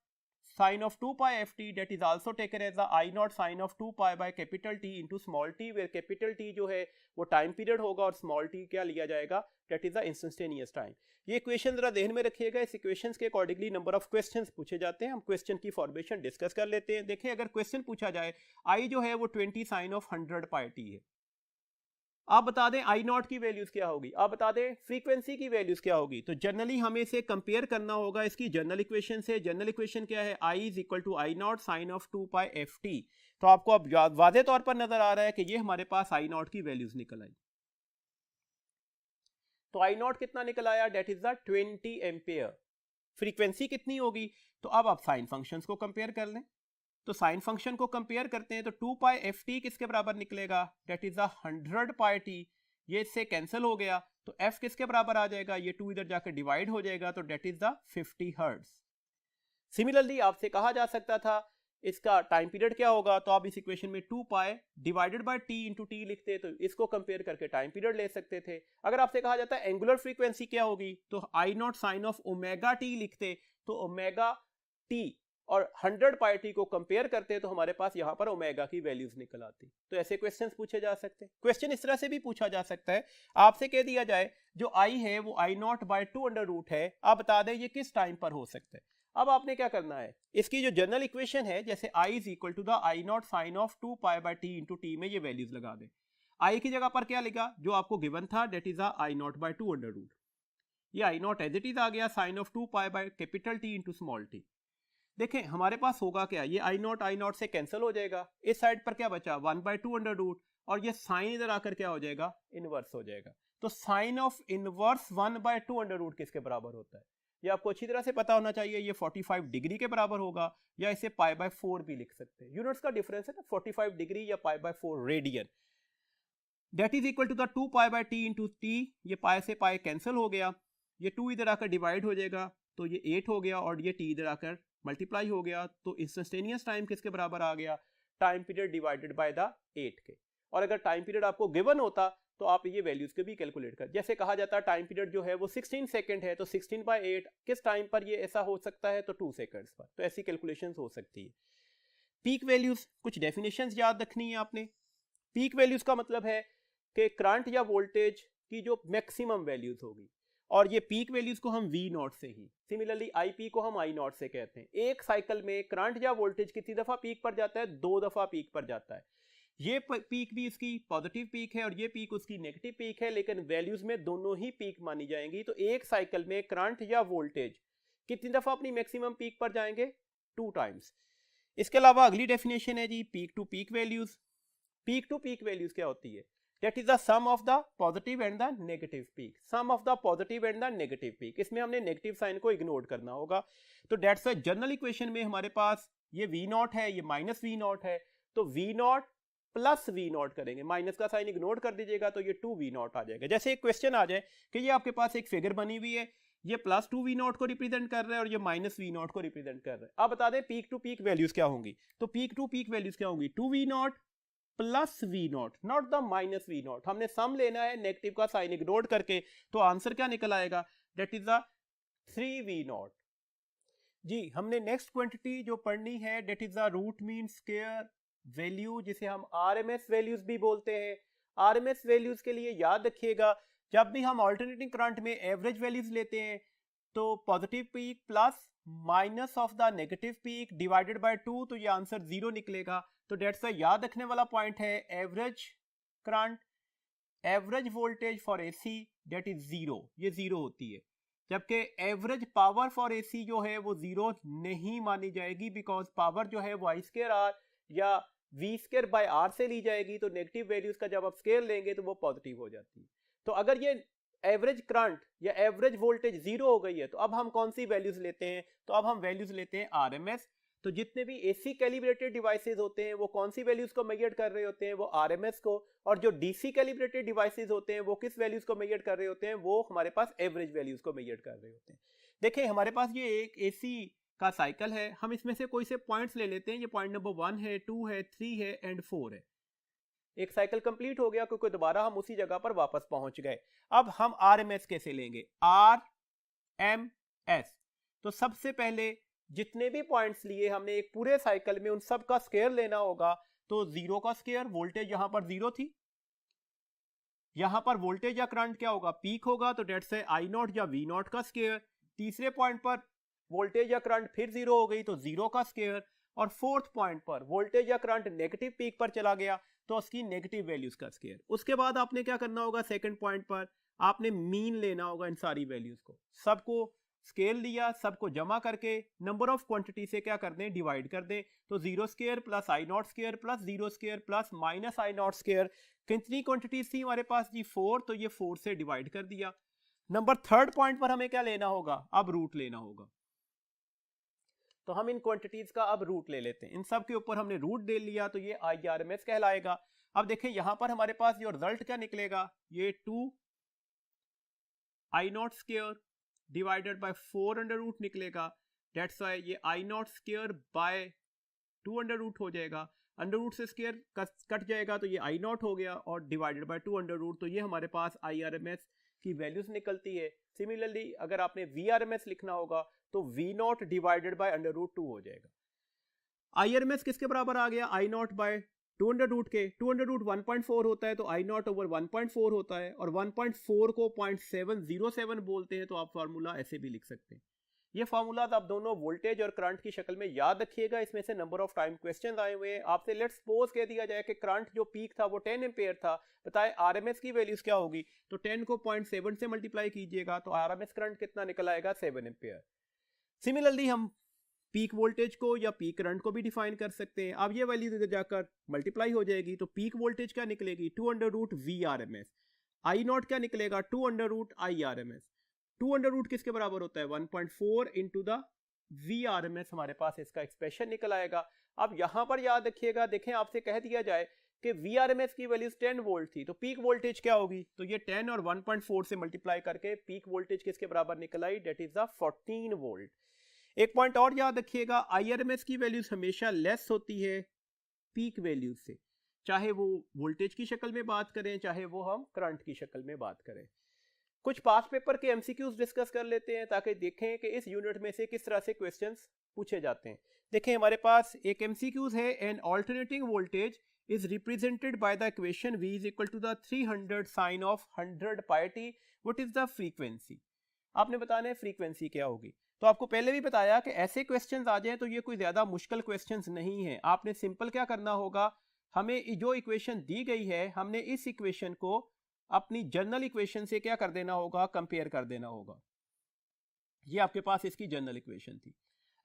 A: sine of 2π/ft, that is also taken as the I not sine of 2π by capital T into small t, where capital T जो है वो time period होगा और small t क्या लिया जाएगा? That is the instantaneous time. ये equation जरा ध्यान में रखिएगा। इस इक्वेशंस के अकॉर्डिंगली नंबर ऑफ क्वेश्चंस पूछे जाते हैं। हम क्वेश्चन की फॉर्मेशन डिस्कस कर लेते हैं। देखिए अगर क्वेश्चन पूछा जाए I जो है वो 20 साइन ऑफ 100πt है, आप बता दें आई नॉट की वैल्यूज क्या होगी, आप बता दें फ्रीक्वेंसी की वैल्यूज क्या होगी। तो जनरली हमें इसे कंपेयर करना होगा इसकी जनरल इक्वेशन से। जनरल इक्वेशन क्या है? I is equal to I nought sine of 2π/ft। तो आपको अब वादे तौर पर नजर आ रहा है कि ये हमारे पास आई नॉट की वैल्यूज निकल आई। तो आई नॉट कितना निकल आया? That is the 20 ampere. Frequency कितनी होगी? तो अब आप साइन फंक्शंस को कंपेयर कर लें। तो साइन फंक्शन को कंपेयर करते हैं तो 2π/ft किसके बराबर निकलेगा? That is the 100πt। ये इससे कैंसिल हो गया, तो f किसके बराबर आ जाएगा? ये 2 इधर जाकर डिवाइड हो जाएगा, तो that is the 50 hertz. Similarly आपसे कहा जा सकता था इसका टाइम पीरियड क्या होगा, तो आप इस इक्वेशन में 2π divided by t into t लिखते, तो इसको कंपेयर करके टाइम पीरियड ले सकते थे। अगर आपसे कहा जाता है एंगुलर फ्रीक्वेंसी क्या होगी, तो I not sine of omega t लिखते, तो ओमेगा t और 100πt को कंपेयर करते तो हमारे पास यहाँ पर ओमेगा की वैल्यूज निकल आती। तो ऐसे क्वेश्चंस पूछे जा सकते हैं। क्वेश्चन इस तरह से भी पूछा जा सकता है, आपसे कह दिया जाए जो I है वो I नॉट बाय 2√, है, आप बता दें ये किस टाइम पर हो सकता है। अब आपने क्या करना है, इसकी जो जनरल इक्वेशन है, जैसे I is equal to the I not sine of 2π/t into t में ये वैल्यूज लगा दें। I की जगह पर क्या लिखा जो आपको गिवन था, that is I naught by 2√। ये I naught as it is आ गया sine of 2π by capital T into small t। देखें हमारे पास होगा क्या, ये I नॉट से कैंसिल हो जाएगा, इस साइड पर क्या बचा 1/2√, और ये साइन इधर आकर क्या हो जाएगा? इनवर्स हो जाएगा। तो साइन ऑफ इनवर्स 1/2 किसके बराबर होता है? ये आपको अच्छी तरह से पता होना चाहिए। ये 45 डिग्री के बराबर होगा, या इसे π/4 भी लिख सकते हैं। यूनिट्स का डिफरेंस है ना, 45 डिग्री या π/4 radian. That is equal to the 2π/t into T. ये पाई से पाई कैंसिल हो गया, ये 2 इधर आकर डिवाइड हो जाएगा, तो ये 8 हो गया, और ये t इधर आकर मल्टीप्लाई हो गया। तो इंस्टेंटेनियस टाइम किसके बराबर आ गया? Time period divided by the 8 के। और अगर टाइम पीरियड आपको गिवन होता तो आप ये वैल्यूज के भी कैलकुलेट कर, जैसे कहा जाता है टाइम पीरियड जो है वो 16 सेकंड है, तो 16/8 किस टाइम पर ये ऐसा हो सकता है? तो 2 सेकंड्स पर। तो ऐसी कैलकुलेशंस हो सकती है। पीक वैल्यूज, कुछ डेफिनेशंस याद रखनी है आपने। पीक वैल्यूज का मतलब है कि करंट या वोल्टेज की जो मैक्सिमम वैल्यूज होगी, और ये पीक वैल्यूज को हम V0 से ही, सिमिलरली IP को हम I0 से कहते हैं। एक साइकिल में करंट या वोल्टेज कितनी दफा पीक पर जाता है? 2 दफा पीक पर जाता है। ये पीक भी इसकी पॉजिटिव पीक है और ये पीक उसकी नेगेटिव पीक है, लेकिन वैल्यूज में दोनों ही पीक मानी जाएंगी। तो एक साइकिल में करंट या वोल्टेज कितनी दफा अपनी मैक्सिमम पीक पर जाएंगे? 2 टाइम्स। इसके अलावा अगली डेफिनेशन है जी peak to peak values. Peak to peak values क्या होती है? That is the sum of the positive and the negative peak. Sum of the positive and the negative peak. इसमें हमने नेगेटिव साइन को इग्नोर करना होगा। तो that's why जनरल इक्वेशन में हमारे पास ये V0 है, ये माइनस V0 है, तो V0 प्लस V0 करेंगे, माइनस का साइन इग्नोर कर दीजिएगा तो ये 2V0 आ जाएगा। जैसे एक क्वेश्चन आ जाए कि ये आपके पास एक फिगर बनी हुई है, ये प्लस 2V0 को रिप्रेजेंट कर रहा है और ये माइनस V0 को रिप्रेजेंट कर रहा है। अब बता दें पीक टू पीक वैल्यूज क्या होंगी? तो पीक टू पीक वैल्यूज क्या होंगी? 2V0 plus V0, not the minus V0। हमने सम लेना है नेगेटिव का साइन इग्नोर करके, तो आंसर क्या निकल आएगा? That is the 3V0। जी, हमने नेक्स्ट क्वांटिटी जो पढ़नी है that is the root mean square value, जिसे हम RMS वैल्यूज भी बोलते हैं। RMS वैल्यूज के लिए याद रखिएगा, जब भी हम अल्टरनेटिंग करंट में एवरेज वैल्यूज लेते हैं तो positive peak plus minus of the negative peak divided by 2, तो ये आंसर 0 निकलेगा। तो डेट्स याद रखने वाला पॉइंट है average current, average voltage for AC that is 0, ये 0 होती है। जबकि एवरेज पावर फॉर AC जो है वो 0 नहीं मानी जाएगी, बिकॉज पावर जो है वो I²R या V²/R से ली जाएगी। तो नेगेटिव वैल्यूज का जब आप स्केयर लेंगे तो वो पॉजिटिव हो जाती है। तो अगर ये एवरेज करंट या एवरेज वोल्टेज 0 हो गई है तो अब हम कौन सी वैल्यूज लेते हैं? तो अब हम वैल्यूज लेते हैं RMS। तो जितने भी AC कैलिब्रेटेड डिवाइसेस होते हैं वो कौन सी वैल्यूज को मेजर कर रहे होते हैं? वो RMS को। और जो DC कैलिब्रेटेड डिवाइसेस होते हैं वो किस वैल्यूज को मेजर कर रहे होते हैं? वो हमारे पास एवरेज वैल्यूज को मेजर कर रहे होते हैं। देखिए हमारे पास ये एक AC का साइकिल है, हम इसमें से कोई से पॉइंट्स ले लेते हैं। ये पॉइंट नंबर 1 है, 2 है, 3 है एंड 4 है। एक साइकिल कंप्लीट हो गया क्योंकि दोबारा हम उसी जगह पर वापस पहुंच गए। अब हम RMS कैसे लेंगे? RMS। तो सबसे पहले जितने भी पॉइंट्स लिए हमने एक पूरे साइकिल में, उन सब का स्क्वायर लेना होगा। तो 0 का स्क्वायर, वोल्टेज यहां पर 0 थी, यहां पर वोल्टेज या करंट क्या होगा? पीक होगा, तो डेट्स है I0 या V0 का स्क्वायर। तीसरे पॉइंट पर वोल्टेज या करंट फिर 0 हो गई तो 0 का स्क्वायर। और फोर्थ पॉइंट पर वोल्टेज या करंट नेगेटिव पीक पर चला गया तो उसकी नेगेटिव वैल्यूज का स्क्वायर। उसके बाद आपने क्या करना होगा? सेकंड पॉइंट पर आपने मीन लेना होगा इन सारी वैल्यूज को, सबको स्केल लिया, सबको जमा करके नंबर ऑफ क्वांटिटी से क्या कर दें? डिवाइड कर दें। तो 0 square plus I0 square plus 0 square plus minus I0 square, कितनी क्वांटिटीज थी हमारे पास जी? 4। तो ये 4 से डिवाइड कर दिया। नंबर थर्ड पॉइंट पर हमें क्या लेना होगा? अब रूट लेना होगा। तो हम इन क्वांटिटीज का अब रूट ले लेते हैं। इन सब के ऊपर हमने रूट ले लिया तो ये IRMS कहलाएगा। अब देखें यहां पर हमारे पास जो रिजल्ट क्या निकलेगा? ये 2 I0 square divided by 4 under root निकलेगा। डेट्स वाई ये I0 square by 2 under root हो जाएगा। अंडर रूट से स्क्वायर कट जाएगा तो ये I0 हो गया, और डिवाइडेड बाय 2 अंडर रूट। तो ये हमारे पास IRMS की वैल्यूज निकलती है। सिमिलरली अगर आपने VRMS लिखना होगा तो V0 divided by under root 2 हो जाएगा। IRMS किसके बराबर आ गया? I0 बाय 2 अंडर रूट के। 2 अंडर रूट 1.4 होता है तो I0 ओवर 1.4 होता है, और 1.4 को 0.707 बोलते हैं। तो आप फार्मूला ऐसे भी लिख सकते हैं। ये फार्मूलाज आप दोनों वोल्टेज और करंट की शक्ल में याद रखिएगा। इसमें से नंबर ऑफ टाइम क्वेश्चंस आए हुए हैं। आपसे लेट्स सपोज कह दिया जाए कि करंट जो पीक था वो 10 एम्पेयर था, बताए RMS की वैल्यूज क्या होगी? तो 10 को 0.7 से मल्टीप्लाई कीजिएगा तो RMS करंट कितना निकल आएगा? 7 एम्पेयर। सिमिलरली हम पीक वोल्टेज को या पीक करंट को भी डिफाइन कर सकते हैं। अब ये वैल्यू इधर जाकर मल्टीप्लाई हो जाएगी तो पीक वोल्टेज क्या निकलेगी? 2 under root VRMS। I nought क्या निकलेगा 2/√IRMS। 2 किसके बराबर होता है 1.4 इंटू द VRMS, हमारे पास इसका एक्सप्रेशन निकल आएगा। अब यहां पर याद रखिएगा, देखें आपसे कह दिया जाए कि VRMS की वैल्यू 10 वोल्ट थी, तो पीक वोल्टेज क्या होगी, तो ये 10 और 1.4 से मल्टीप्लाई करके पीक वोल्टेज किसके बराबर निकल आई, डेट इज द 14 वोल्ट। एक पॉइंट और याद रखिएगा, IRMS की वैल्यूज हमेशा लेस होती है पीक वैल्यूज से, चाहे वो वोल्टेज की शक्ल में बात करें, चाहे वो हम करंट की शक्ल में बात करें। कुछ पास्ट पेपर के MCQs डिस्कस कर लेते हैं ताकि देखें कि इस यूनिट में से किस तरह से क्वेश्चंस पूछे जाते हैं। देखें हमारे पास एक MCQs है, an alternating voltage is represented by the equation V is equal to the 300 sin of 100 pi t. What is the frequency? आपने बताना है फ्रीक्वेंसी क्या होगी। तो आपको पहले भी बताया कि ऐसे क्वेश्चंस आ जाएं तो ये कोई ज्यादा मुश्किल क्वेश्चंस नहीं है। आपने सिंपल क्या करना होगा, हमें जो इक्वेशन दी गई है हमने इस इक्वेशन को अपनी जनरल इक्वेशन से क्या कर देना होगा, कंपेयर कर देना होगा। ये आपके पास इसकी जनरल इक्वेशन थी।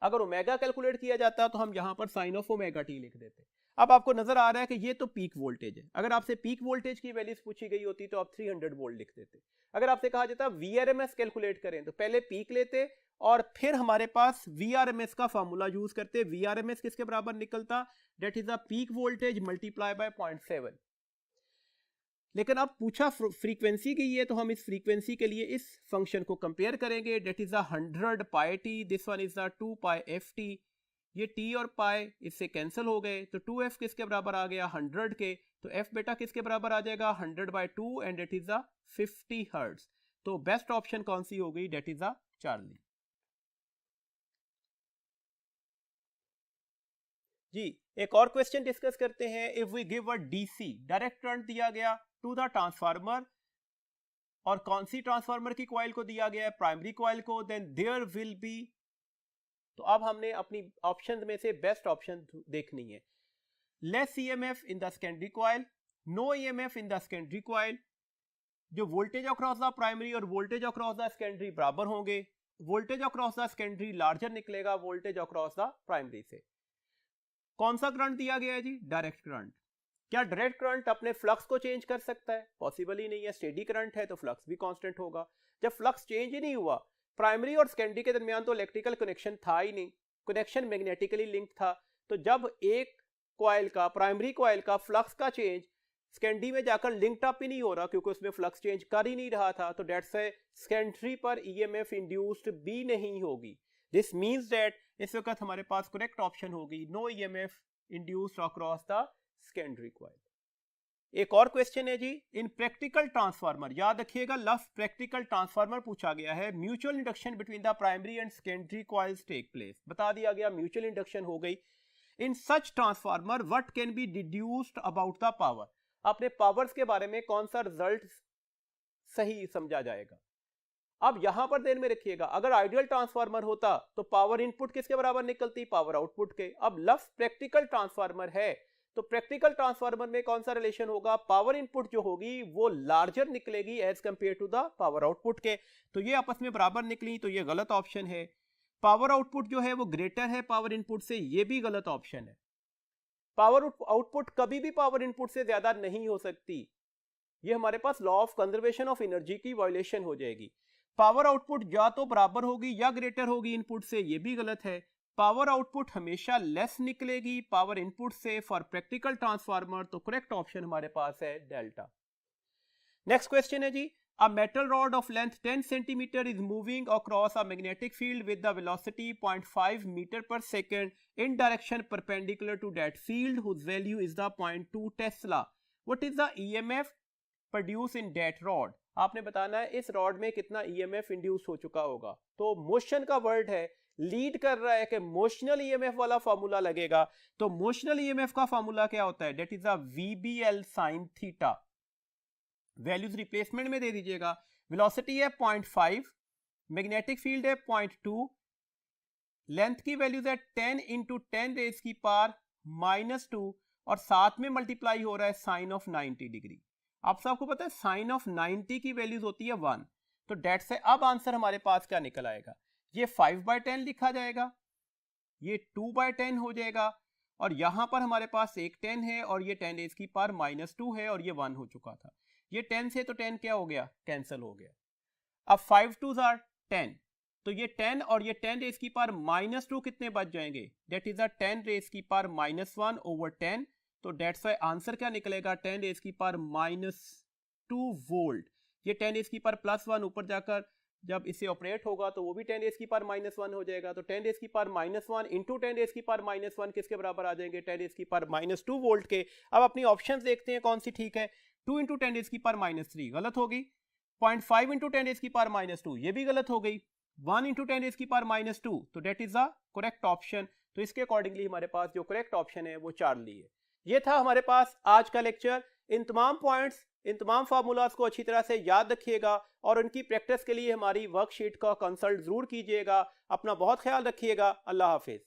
A: अगर ओमेगा कैलकुलेट किया जाता तो हम यहां पर साइन ऑफ ओमेगा टी लिख देते। अब आपको नजर आ रहा है कि ये तो पीक वोल्टेज है, अगर आपसे पीक वोल्टेज की वैल्यूज पूछी गई होती तो आप 300 वोल्ट लिख देते। अगर आपसे कहा जाता VRMS कैलकुलेट करें तो पहले पीक लेते और फिर हमारे पास VRMS का फॉर्मूला यूज करते। VRMS किसके बराबर निकलता, that is the peak voltage multiply by 0.7। लेकिन अब पूछा फ्रीक्वेंसी की है तो हम इस फ्रीक्वेंसी के लिए इस फंक्शन को कंपेयर करेंगे, that is the 100 pi t, this one is the 2 pi f t. ये t और पाई इससे कैंसिल हो गए तो 2f किसके बराबर आ गया 100 के, तो f बेटा किसके बराबर आ जाएगा 100/2 and that is the 50 hertz. तो बेस्ट ऑप्शन कौन सी हो गई, डेट इज द चार्ली। जी एक और क्वेश्चन डिस्कस करते हैं। If we give a DC direct current दिया गया टू द ट्रांसफार्मर और कौन सी ट्रांसफार्मर की कॉइल को दिया गया है, प्राइमरी कॉइल को, देन देयर विल बी, तो अब हमने अपनी ऑप्शन में से बेस्ट ऑप्शन देखनी है। Less EMF in the secondary coil, no EMF in the secondary coil, जो वोल्टेज अक्रॉस द प्राइमरी और voltage across the secondary larger होंगे, वोल्टेज अक्रॉस द सेकेंडरी लार्जर निकलेगा वोल्टेज अक्रॉस द प्राइमरी से। कौन सा करंट दिया गया है जी, डायरेक्ट करंट। क्या डायरेक्ट करंट अपने फ्लक्स को चेंज कर सकता है, पॉसिबल ही नहीं है। स्टेडी करंट है तो फ्लक्स भी कांस्टेंट होगा। जब फ्लक्स चेंज ही नहीं हुआ, प्राइमरी और सेकेंडरी के दरमियान तो इलेक्ट्रिकल कनेक्शन था ही नहीं, कनेक्शन मैग्नेटिकली लिंक था। तो जब एक कॉइल का, प्राइमरी कॉइल का फ्लक्स का चेंज सेकेंडरी में जाकर लिंक्ड अप ही नहीं हो रहा क्योंकि उसमें फ्लक्स चेंज कर ही नहीं रहा था, तो डेट से सेकेंडरी पर EMF इंड्यूस्ड भी नहीं होगी। दिस मींस दैट इस वक्त हमारे पास करेक्ट ऑप्शन होगी no EMF induced across the secondary coil. एक और क्वेश्चन है जी, इन प्रैक्टिकल ट्रांसफार्मर, याद रखिएगा लफ्ज प्रैक्टिकल ट्रांसफार्मर पूछा गया है। Mutual induction between the primary and secondary coils take place, बता दिया गया म्यूचुअल इंडक्शन हो गई। In such transformer what can be deduced about the power, अपने पावर्स के बारे में कौन सा रिजल्ट सही समझा जाएगा। अब यहां पर ध्यान में रखिएगा, अगर आइडियल ट्रांसफार्मर होता तो पावर इनपुट किसके बराबर निकलती, पावर आउटपुट के। अब लफ्ज प्रैक्टिकल ट्रांसफार्मर है तो प्रैक्टिकल ट्रांसफार्मर में कौन सा रिलेशन होगा, पावर इनपुट जो होगी वो लार्जर निकलेगी as compare to the power output के। तो ये आपस में बराबर निकली, तो ये गलत ऑप्शन है। पावर आउटपुट जो है वो ग्रेटर है पावर इनपुट से, ये भी गलत ऑप्शन है। पावर आउटपुट कभी भी पावर इनपुट से ज्यादा नहीं हो सकती, ये हमारे पास law of conservation of energy की वायलेशन हो जाएगी। पावर आउटपुट या तो बराबर होगी या ग्रेटर होगी इनपुट से, ये भी गलत है। पावर आउटपुट हमेशा लेस निकलेगी पावर इनपुट से फॉर प्रैक्टिकल ट्रांसफार्मर, तो करेक्ट ऑप्शन हमारे पास है डेल्टा। नेक्स्ट क्वेश्चन है जी, a metal rod of length 10 centimetre is moving across a magnetic field with the velocity 0.5 metre per second in direction perpendicular to that field whose value is the 0.2 tesla. What is the EMF produce in that rod. आपने बताना है इस rod में कितना EMF induce हो चुका होगा। तो मोशन का वर्ड है, लीड कर रहा है कि मोशनल EMF वाला फॉर्मूला लगेगा। तो मोशनल EMF का फॉर्मूला क्या होता है, that is a VBL sin theta. Values replacement में दे दीजिएगा। वेलोसिटी है 0.5, मैग्नेटिक फील्ड है 0.2, लेंथ की वैल्यूज है 10 इंटू 10 रेज की पावर -2 और साथ में मल्टीप्लाई हो रहा है साइन ऑफ 90 डिग्री। आप सबको पता है साइन ऑफ 90 की वैल्यूज होती है 1, तो डेट से अब आंसर हमारे पास क्या निकल आएगा, ये 5/10 लिखा जाएगा, ये 2/10 हो जाएगा और यहां पर हमारे पास एक 10 है और ये 10 रेज की पावर -2 है और ये 1 हो चुका था। ये 10 से तो 10 क्या हो गया, कैंसिल हो गया। अब 5 2 आर 10, तो ये 10 और ये 10 रेज की पावर -2 कितने बच जाएंगे, दैट इज 10 रेज की पावर -1 ओवर 10, तो डेट्स वाई आंसर क्या निकलेगा, 10 रेज की पावर -2 वोल्ट। ये 10 रेज की पावर +1 ऊपर जाकर जब इसे ऑपरेट होगा तो वो भी 10 रेज की पावर -1 हो जाएगा, तो 10 रेज की पावर -1 इंटू 10 रेज की पावर -1 किसके बराबर आ जाएंगे, 10 रेज की पावर -2 वोल्ट के। अब अपनी ऑप्शंस देखते हैं कौन सी ठीक है। 2 इंटू 10 रेज की पावर -3 गलत होगी, 0.5 इंटू 10 रेज की पावर -2 ये भी गलत हो गई, 1 इंटू 10 रेज की पावर -2, तो that is the correct option. तो इसके अकॉर्डिंगली हमारे पास जो करेक्ट ऑप्शन है वो चार्ली है। ये था हमारे पास आज का लेक्चर। इन तमाम पॉइंट्स, इन तमाम फार्मूलाज को अच्छी तरह से याद रखिएगा और उनकी प्रैक्टिस के लिए हमारी वर्कशीट का कंसल्ट जरूर कीजिएगा। अपना बहुत ख्याल रखिएगा। अल्लाह हाफिज।